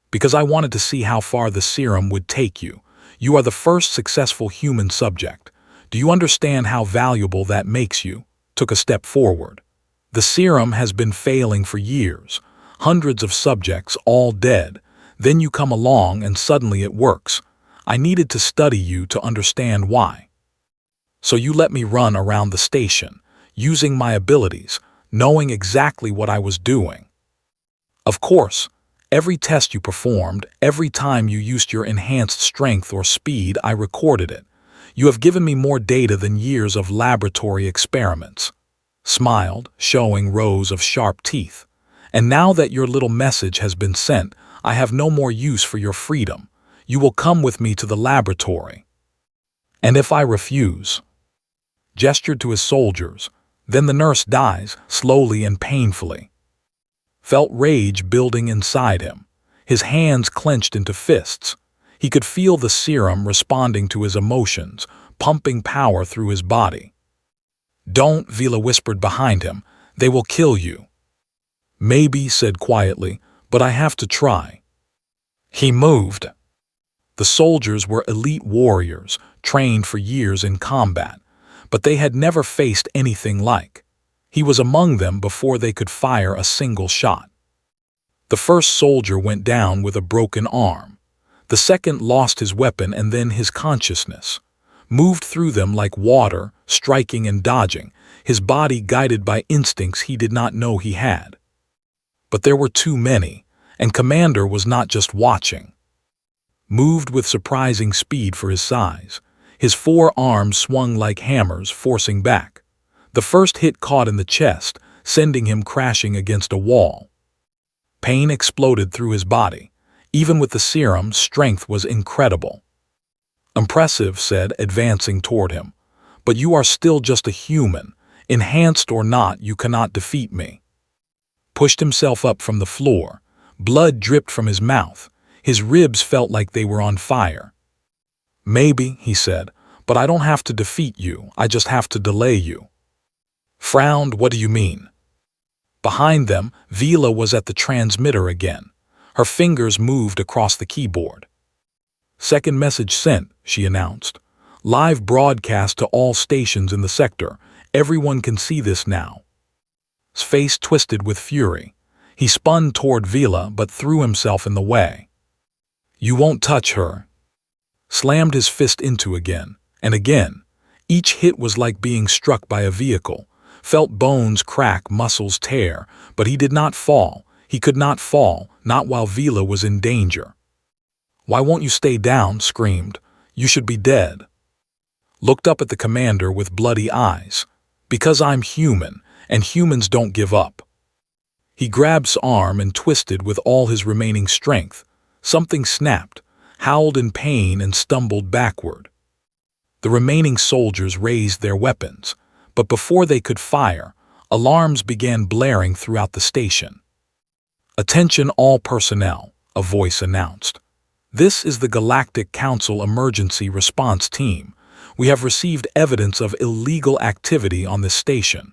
Because I wanted to see how far the serum would take you. You are the first successful human subject. Do you understand how valuable that makes you? Took a step forward. The serum has been failing for years. Hundreds of subjects, all dead. Then you come along and suddenly it works. I needed to study you to understand why. So you let me run around the station, using my abilities, knowing exactly what I was doing. Of course, every test you performed, every time you used your enhanced strength or speed, I recorded it. You have given me more data than years of laboratory experiments. Smiled, showing rows of sharp teeth. And now that your little message has been sent, I have no more use for your freedom. You will come with me to the laboratory. And if I refuse? Gestured to his soldiers. Then the nurse dies, slowly and painfully. Felt rage building inside him. His hands clenched into fists. He could feel the serum responding to his emotions, pumping power through his body. Don't, Vila whispered behind him. They will kill you. Maybe, said quietly, but I have to try. He moved. The soldiers were elite warriors, trained for years in combat, but they had never faced anything like. He was among them before they could fire a single shot. The first soldier went down with a broken arm. The second lost his weapon and then his consciousness. Moved through them like water, striking and dodging, his body guided by instincts he did not know he had. But there were too many, and Commander was not just watching. Moved with surprising speed for his size. His 4 arms swung like hammers, forcing back. The first hit caught in the chest, sending him crashing against a wall. Pain exploded through his body. Even with the serum, strength was incredible. Impressive, said, advancing toward him. But you are still just a human. Enhanced or not, you cannot defeat me. Pushed himself up from the floor. Blood dripped from his mouth. His ribs felt like they were on fire. Maybe, he said, but I don't have to defeat you. I just have to delay you. Frowned, what do you mean? Behind them, Vila was at the transmitter again. Her fingers moved across the keyboard. Second message sent, she announced. Live broadcast to all stations in the sector. Everyone can see this now. His face twisted with fury. He spun toward Vila but threw himself in the way. You won't touch her. Slammed his fist into again, and again. Each hit was like being struck by a vehicle. Felt bones crack, muscles tear, but he did not fall. He could not fall, not while Vila was in danger. Why won't you stay down? Screamed. You should be dead. Looked up at the commander with bloody eyes. Because I'm human, and humans don't give up. He grabbed his arm and twisted with all his remaining strength. Something snapped, howled in pain and stumbled backward. The remaining soldiers raised their weapons, but before they could fire, alarms began blaring throughout the station. Attention all personnel, a voice announced. This is the Galactic Council Emergency Response Team. We have received evidence of illegal activity on this station.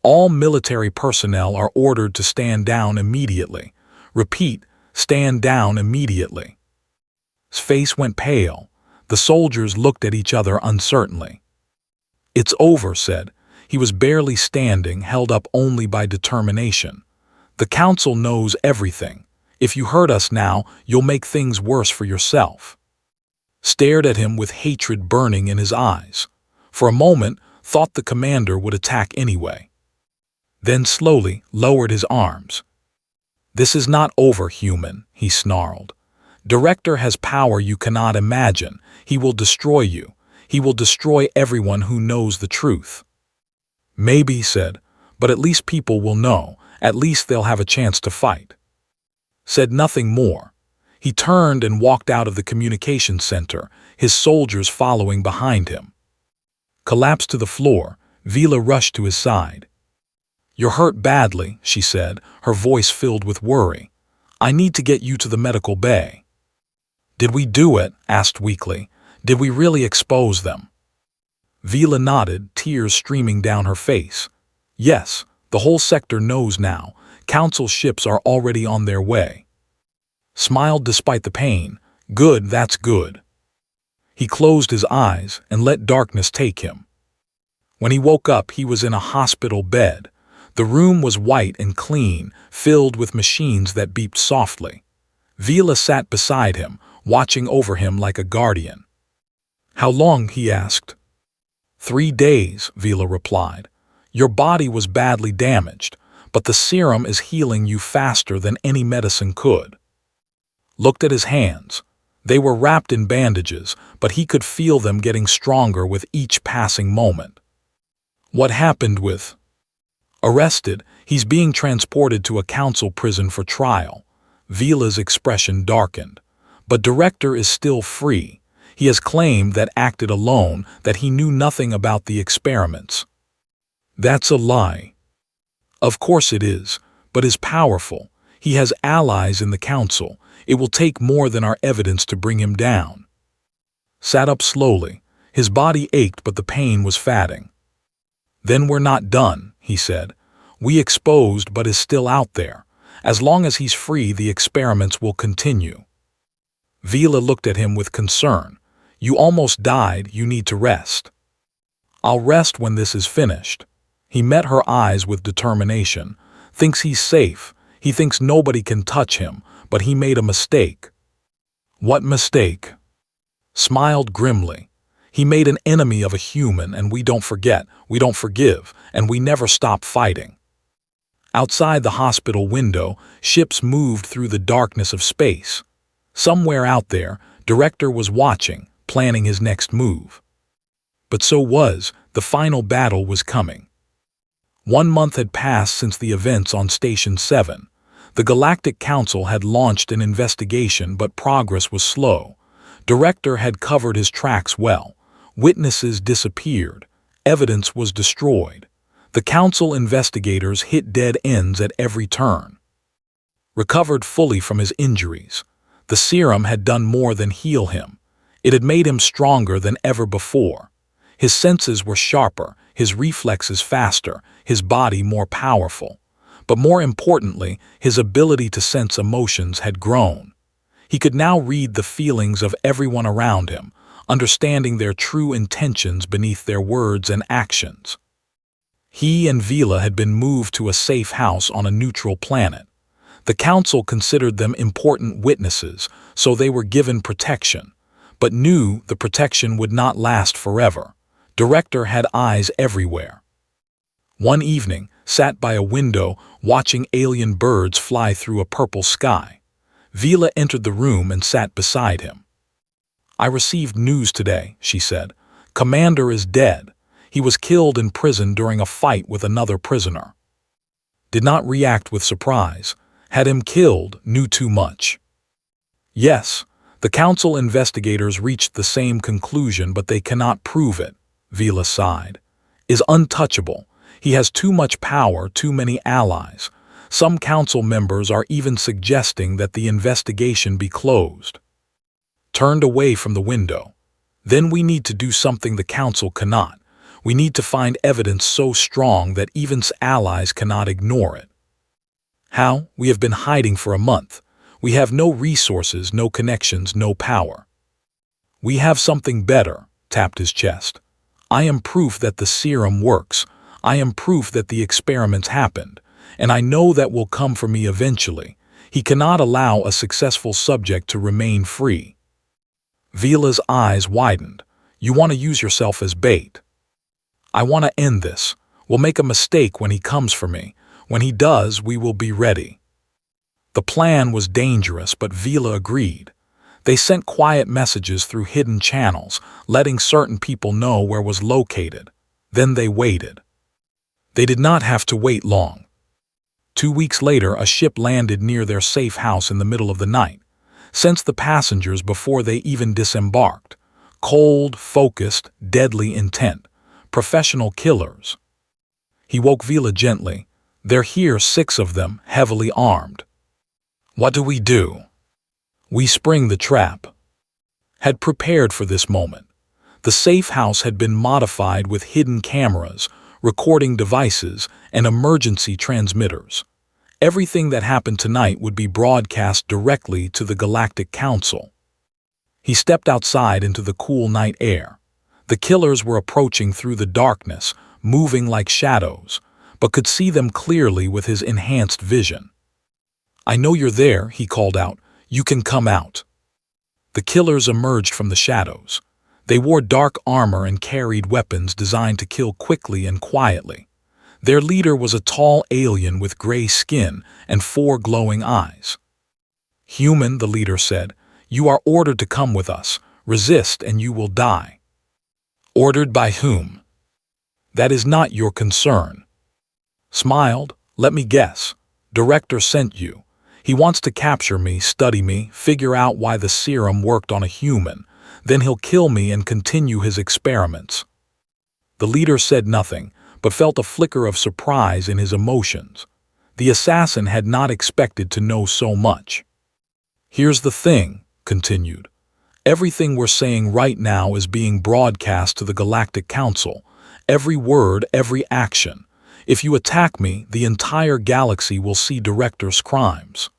All military personnel are ordered to stand down immediately. Repeat, stand down immediately. His face went pale. The soldiers looked at each other uncertainly. It's over, said. He was barely standing, held up only by determination. The council knows everything. If you hurt us now, you'll make things worse for yourself. Stared at him with hatred burning in his eyes. For a moment, thought the commander would attack anyway. Then slowly lowered his arms. This is not over, human, he snarled. Director has power you cannot imagine. He will destroy you. He will destroy everyone who knows the truth. Maybe, said, but at least people will know. At least they'll have a chance to fight. Said nothing more. He turned and walked out of the communications center, his soldiers following behind him. Collapsed to the floor, Vila rushed to his side. You're hurt badly, she said, her voice filled with worry. I need to get you to the medical bay. Did we do it? Asked weakly. Did we really expose them? Vila nodded, tears streaming down her face. Yes, the whole sector knows now. Council ships are already on their way. Smiled despite the pain. Good, that's good. He closed his eyes and let darkness take him. When he woke up, he was in a hospital bed. The room was white and clean, filled with machines that beeped softly. Vila sat beside him, watching over him like a guardian. How long? He asked. 3 days, Vila replied. Your body was badly damaged, but the serum is healing you faster than any medicine could. Looked at his hands. They were wrapped in bandages, but he could feel them getting stronger with each passing moment. What happened with? Arrested, he's being transported to a council prison for trial. Vila's expression darkened. But Director is still free. He has claimed that acted alone, that he knew nothing about the experiments. That's a lie. Of course it is, but is powerful. He has allies in the council. It will take more than our evidence to bring him down. Sat up slowly. His body ached, but the pain was fading. Then we're not done, he said. We exposed, but is still out there. As long as he's free, the experiments will continue. Vila looked at him with concern. You almost died, you need to rest. I'll rest when this is finished. He met her eyes with determination. Thinks he's safe. He thinks nobody can touch him, but he made a mistake. What mistake? Smiled grimly. He made an enemy of a human, and we don't forget, we don't forgive, and we never stop fighting. Outside the hospital window, ships moved through the darkness of space. Somewhere out there, Director was watching, planning his next move. But so was, the final battle was coming. 1 month had passed since the events on Station 7. The Galactic Council had launched an investigation, but progress was slow. Director had covered his tracks well. Witnesses disappeared. Evidence was destroyed. The Council investigators hit dead ends at every turn. Recovered fully from his injuries. The serum had done more than heal him. It had made him stronger than ever before. His senses were sharper, his reflexes faster, his body more powerful. But more importantly, his ability to sense emotions had grown. He could now read the feelings of everyone around him, understanding their true intentions beneath their words and actions. He and Vila had been moved to a safe house on a neutral planet. The council considered them important witnesses, so they were given protection, but knew the protection would not last forever. Director had eyes everywhere. One evening, sat by a window, watching alien birds fly through a purple sky. Vila entered the room and sat beside him. I received news today, she said. Commander is dead. He was killed in prison during a fight with another prisoner. Did not react with surprise. Had him killed, knew too much. Yes, the council investigators reached the same conclusion, but they cannot prove it, Vila sighed. Is untouchable. He has too much power, too many allies. Some council members are even suggesting that the investigation be closed. turned away from the window. Then we need to do something the Council cannot. We need to find evidence so strong that even allies cannot ignore it. How? We have been hiding for a month. We have no resources, no connections, no power. We have something better, tapped his chest. I am proof that the serum works. I am proof that the experiments happened. And I know that will come for me eventually. He cannot allow a successful subject to remain free. Vila's eyes widened. You want to use yourself as bait. I want to end this. We'll make a mistake when he comes for me. When he does, we will be ready. The plan was dangerous, but Vila agreed. They sent quiet messages through hidden channels, letting certain people know where was located. Then they waited. They did not have to wait long. 2 weeks later, a ship landed near their safe house in the middle of the night. Sensed the passengers before they even disembarked. Cold, focused, deadly intent. Professional killers. He woke Vila gently. They're here, 6 of them, heavily armed. What do we do? We spring the trap. Had prepared for this moment. The safe house had been modified with hidden cameras, recording devices, and emergency transmitters. Everything that happened tonight would be broadcast directly to the Galactic Council. He stepped outside into the cool night air. The killers were approaching through the darkness, moving like shadows, but could see them clearly with his enhanced vision. I know you're there, he called out. You can come out. The killers emerged from the shadows. They wore dark armor and carried weapons designed to kill quickly and quietly. Their leader was a tall alien with gray skin and 4 glowing eyes. Human, the leader said, you are ordered to come with us. Resist and you will die. Ordered by whom? That is not your concern. Smiled. Let me guess. Director sent you. He wants to capture me, study me, figure out why the serum worked on a human. Then he'll kill me and continue his experiments. The leader said nothing, but felt a flicker of surprise in his emotions. The assassin had not expected to know so much. Here's the thing, continued. Everything we're saying right now is being broadcast to the Galactic Council. Every word, every action. If you attack me, the entire galaxy will see Director's crimes.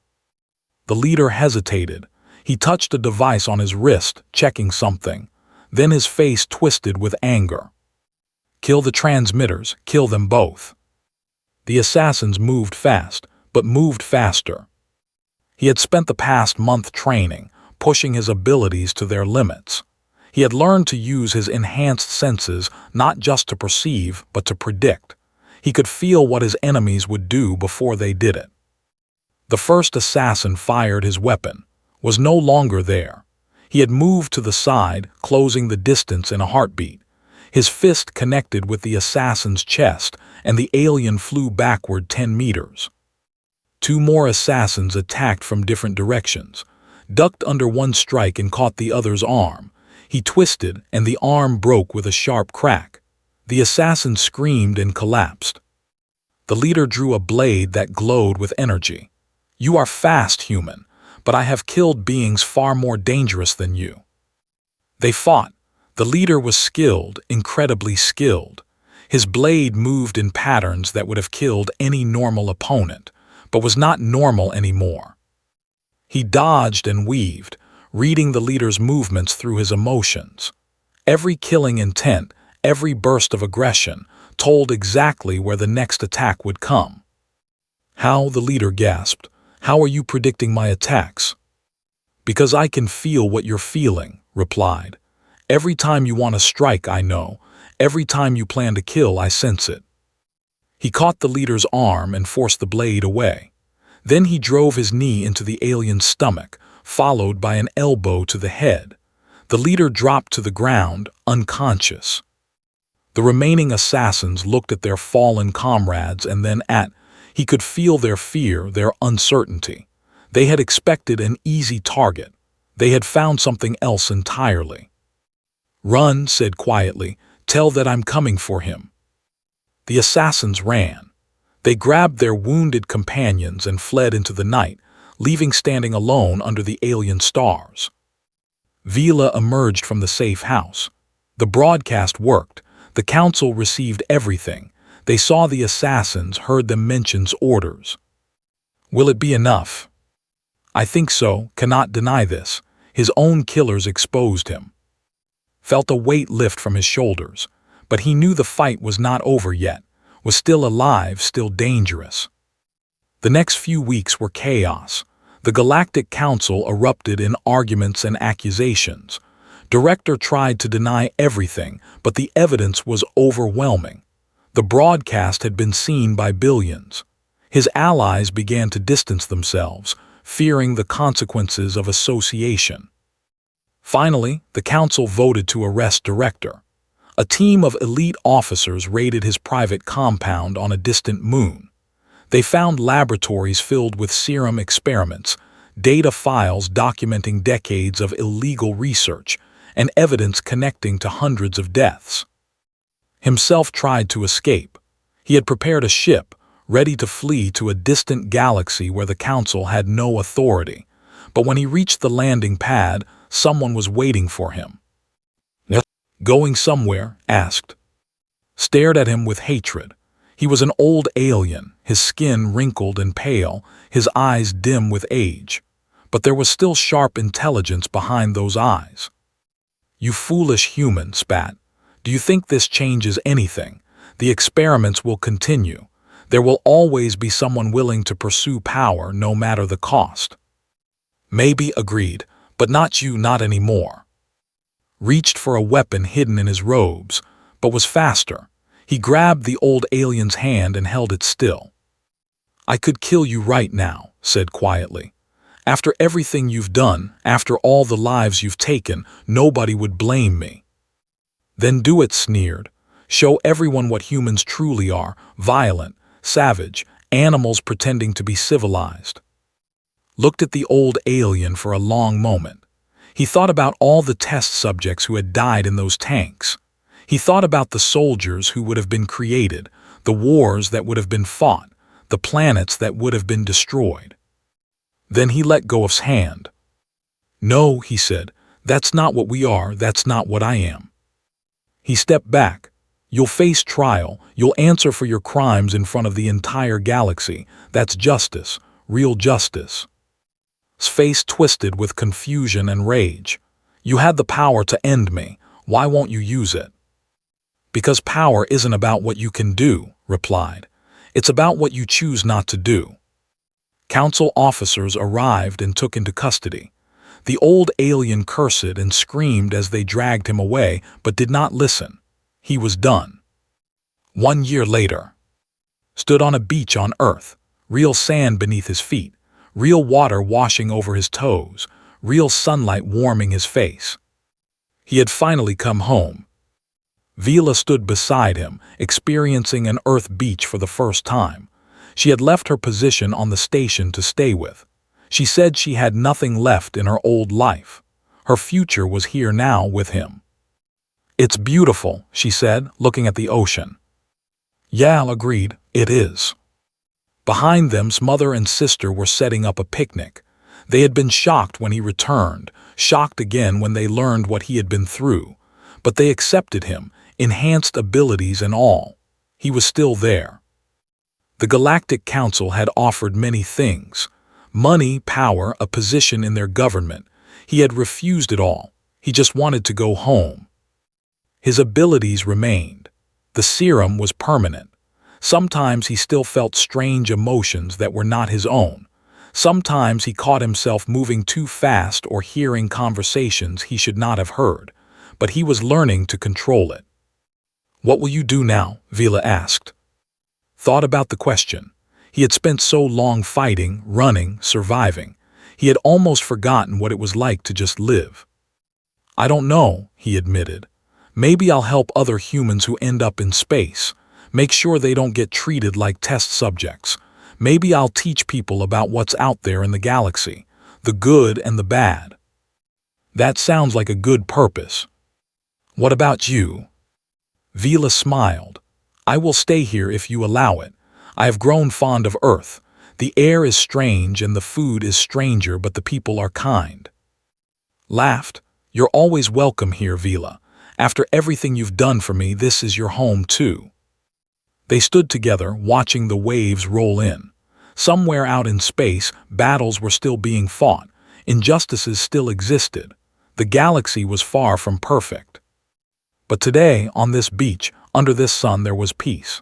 The leader hesitated. He touched a device on his wrist, checking something. Then his face twisted with anger. Kill the transmitters, kill them both. The assassins moved fast, but moved faster. He had spent the past month training, pushing his abilities to their limits. He had learned to use his enhanced senses not just to perceive, but to predict. He could feel what his enemies would do before they did it. The first assassin fired his weapon, was no longer there. He had moved to the side, closing the distance in a heartbeat. His fist connected with the assassin's chest, and the alien flew backward 10 meters. 2 more assassins attacked from different directions, ducked under one strike and caught the other's arm. He twisted, and the arm broke with a sharp crack. The assassin screamed and collapsed. The leader drew a blade that glowed with energy. You are fast, human, but I have killed beings far more dangerous than you. They fought. The leader was skilled, incredibly skilled. His blade moved in patterns that would have killed any normal opponent, but was not normal anymore. He dodged and weaved, reading the leader's movements through his emotions. Every killing intent, every burst of aggression, told exactly where the next attack would come. How, the leader gasped. How are you predicting my attacks? Because I can feel what you're feeling, replied. Every time you want to strike, I know. Every time you plan to kill, I sense it. He caught the leader's arm and forced the blade away. Then he drove his knee into the alien's stomach, followed by an elbow to the head. The leader dropped to the ground, unconscious. The remaining assassins looked at their fallen comrades and then he could feel their fear, their uncertainty. They had expected an easy target. They had found something else entirely. Run, said quietly. Tell that I'm coming for him. The assassins ran. They grabbed their wounded companions and fled into the night, leaving standing alone under the alien stars. Vila emerged from the safe house. The broadcast worked. The council received everything. They saw the assassins, heard them mention orders. Will it be enough? I think so, cannot deny this. His own killers exposed him. Felt a weight lift from his shoulders, but he knew the fight was not over yet, was still alive, still dangerous. The next few weeks were chaos. The Galactic Council erupted in arguments and accusations. Director tried to deny everything, but the evidence was overwhelming. The broadcast had been seen by billions. His allies began to distance themselves, fearing the consequences of association. Finally, the council voted to arrest Director. A team of elite officers raided his private compound on a distant moon. They found laboratories filled with serum experiments, data files documenting decades of illegal research, and evidence connecting to hundreds of deaths. Himself tried to escape. He had prepared a ship, ready to flee to a distant galaxy where the council had no authority. But when he reached the landing pad, someone was waiting for him. Going somewhere? Asked. Stared at him with hatred. He was an old alien, his skin wrinkled and pale, his eyes dim with age. But there was still sharp intelligence behind those eyes. You foolish human, spat. Do you think this changes anything? The experiments will continue. There will always be someone willing to pursue power no matter the cost. Maybe, agreed, but not you, not anymore. Reached for a weapon hidden in his robes, but was faster. He grabbed the old alien's hand and held it still. I could kill you right now, said quietly. After everything you've done, after all the lives you've taken, nobody would blame me. Then do it, sneered. Show everyone what humans truly are, violent, savage, animals pretending to be civilized. Looked at the old alien for a long moment. He thought about all the test subjects who had died in those tanks. He thought about the soldiers who would have been created, the wars that would have been fought, the planets that would have been destroyed. Then he let go of his hand. No, he said, that's not what we are, that's not what I am. He stepped back. You'll face trial, you'll answer for your crimes in front of the entire galaxy. That's justice, real justice. His face twisted with confusion and rage. You had the power to end me. Why won't you use it? Because power isn't about what you can do, replied. It's about what you choose not to do. Council officers arrived and took into custody. The old alien cursed and screamed as they dragged him away, but did not listen. He was done. 1 year later. Stood on a beach on Earth, real sand beneath his feet, real water washing over his toes, real sunlight warming his face. He had finally come home. Vila stood beside him, experiencing an Earth beach for the first time. She had left her position on the station to stay with. She said she had nothing left in her old life. Her future was here now with him. It's beautiful, she said, looking at the ocean. Yeah, agreed, it is. Behind them, his mother and sister were setting up a picnic. They had been shocked when he returned, shocked again when they learned what he had been through. But they accepted him, enhanced abilities and all. He was still there. The Galactic Council had offered many things. Money, power, a position in their government. He had refused it all. He just wanted to go home. His abilities remained. The serum was permanent. Sometimes he still felt strange emotions that were not his own. Sometimes he caught himself moving too fast or hearing conversations he should not have heard. But he was learning to control it. What will you do now? Vila asked. Thought about the question. He had spent so long fighting, running, surviving. He had almost forgotten what it was like to just live. I don't know, he admitted. Maybe I'll help other humans who end up in space. Make sure they don't get treated like test subjects. Maybe I'll teach people about what's out there in the galaxy, the good and the bad. That sounds like a good purpose. What about you? Vila smiled. I will stay here if you allow it. I have grown fond of Earth. The air is strange and the food is stranger, but the people are kind. Laughed. You're always welcome here, Vila. After everything you've done for me, this is your home too." They stood together, watching the waves roll in. Somewhere out in space, battles were still being fought. Injustices still existed. The galaxy was far from perfect. But today, on this beach, under this sun, there was peace.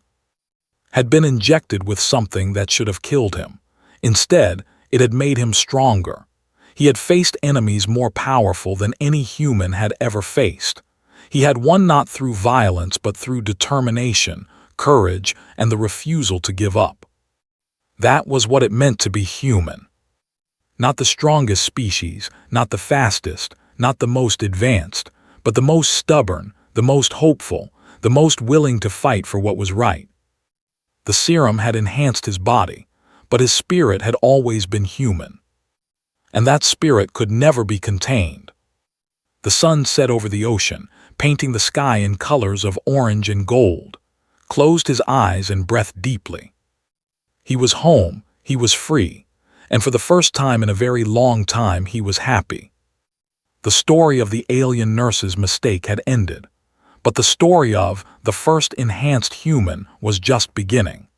Had been injected with something that should have killed him. Instead, it had made him stronger. He had faced enemies more powerful than any human had ever faced. He had won not through violence but through determination, courage, and the refusal to give up. That was what it meant to be human. Not the strongest species, not the fastest, not the most advanced, but the most stubborn, the most hopeful, the most willing to fight for what was right. The serum had enhanced his body, but his spirit had always been human. And that spirit could never be contained. The sun set over the ocean, painting the sky in colors of orange and gold, closed his eyes and breathed deeply. He was home, he was free, and for the first time in a very long time he was happy. The story of the alien nurse's mistake had ended, but the story of the first enhanced human was just beginning.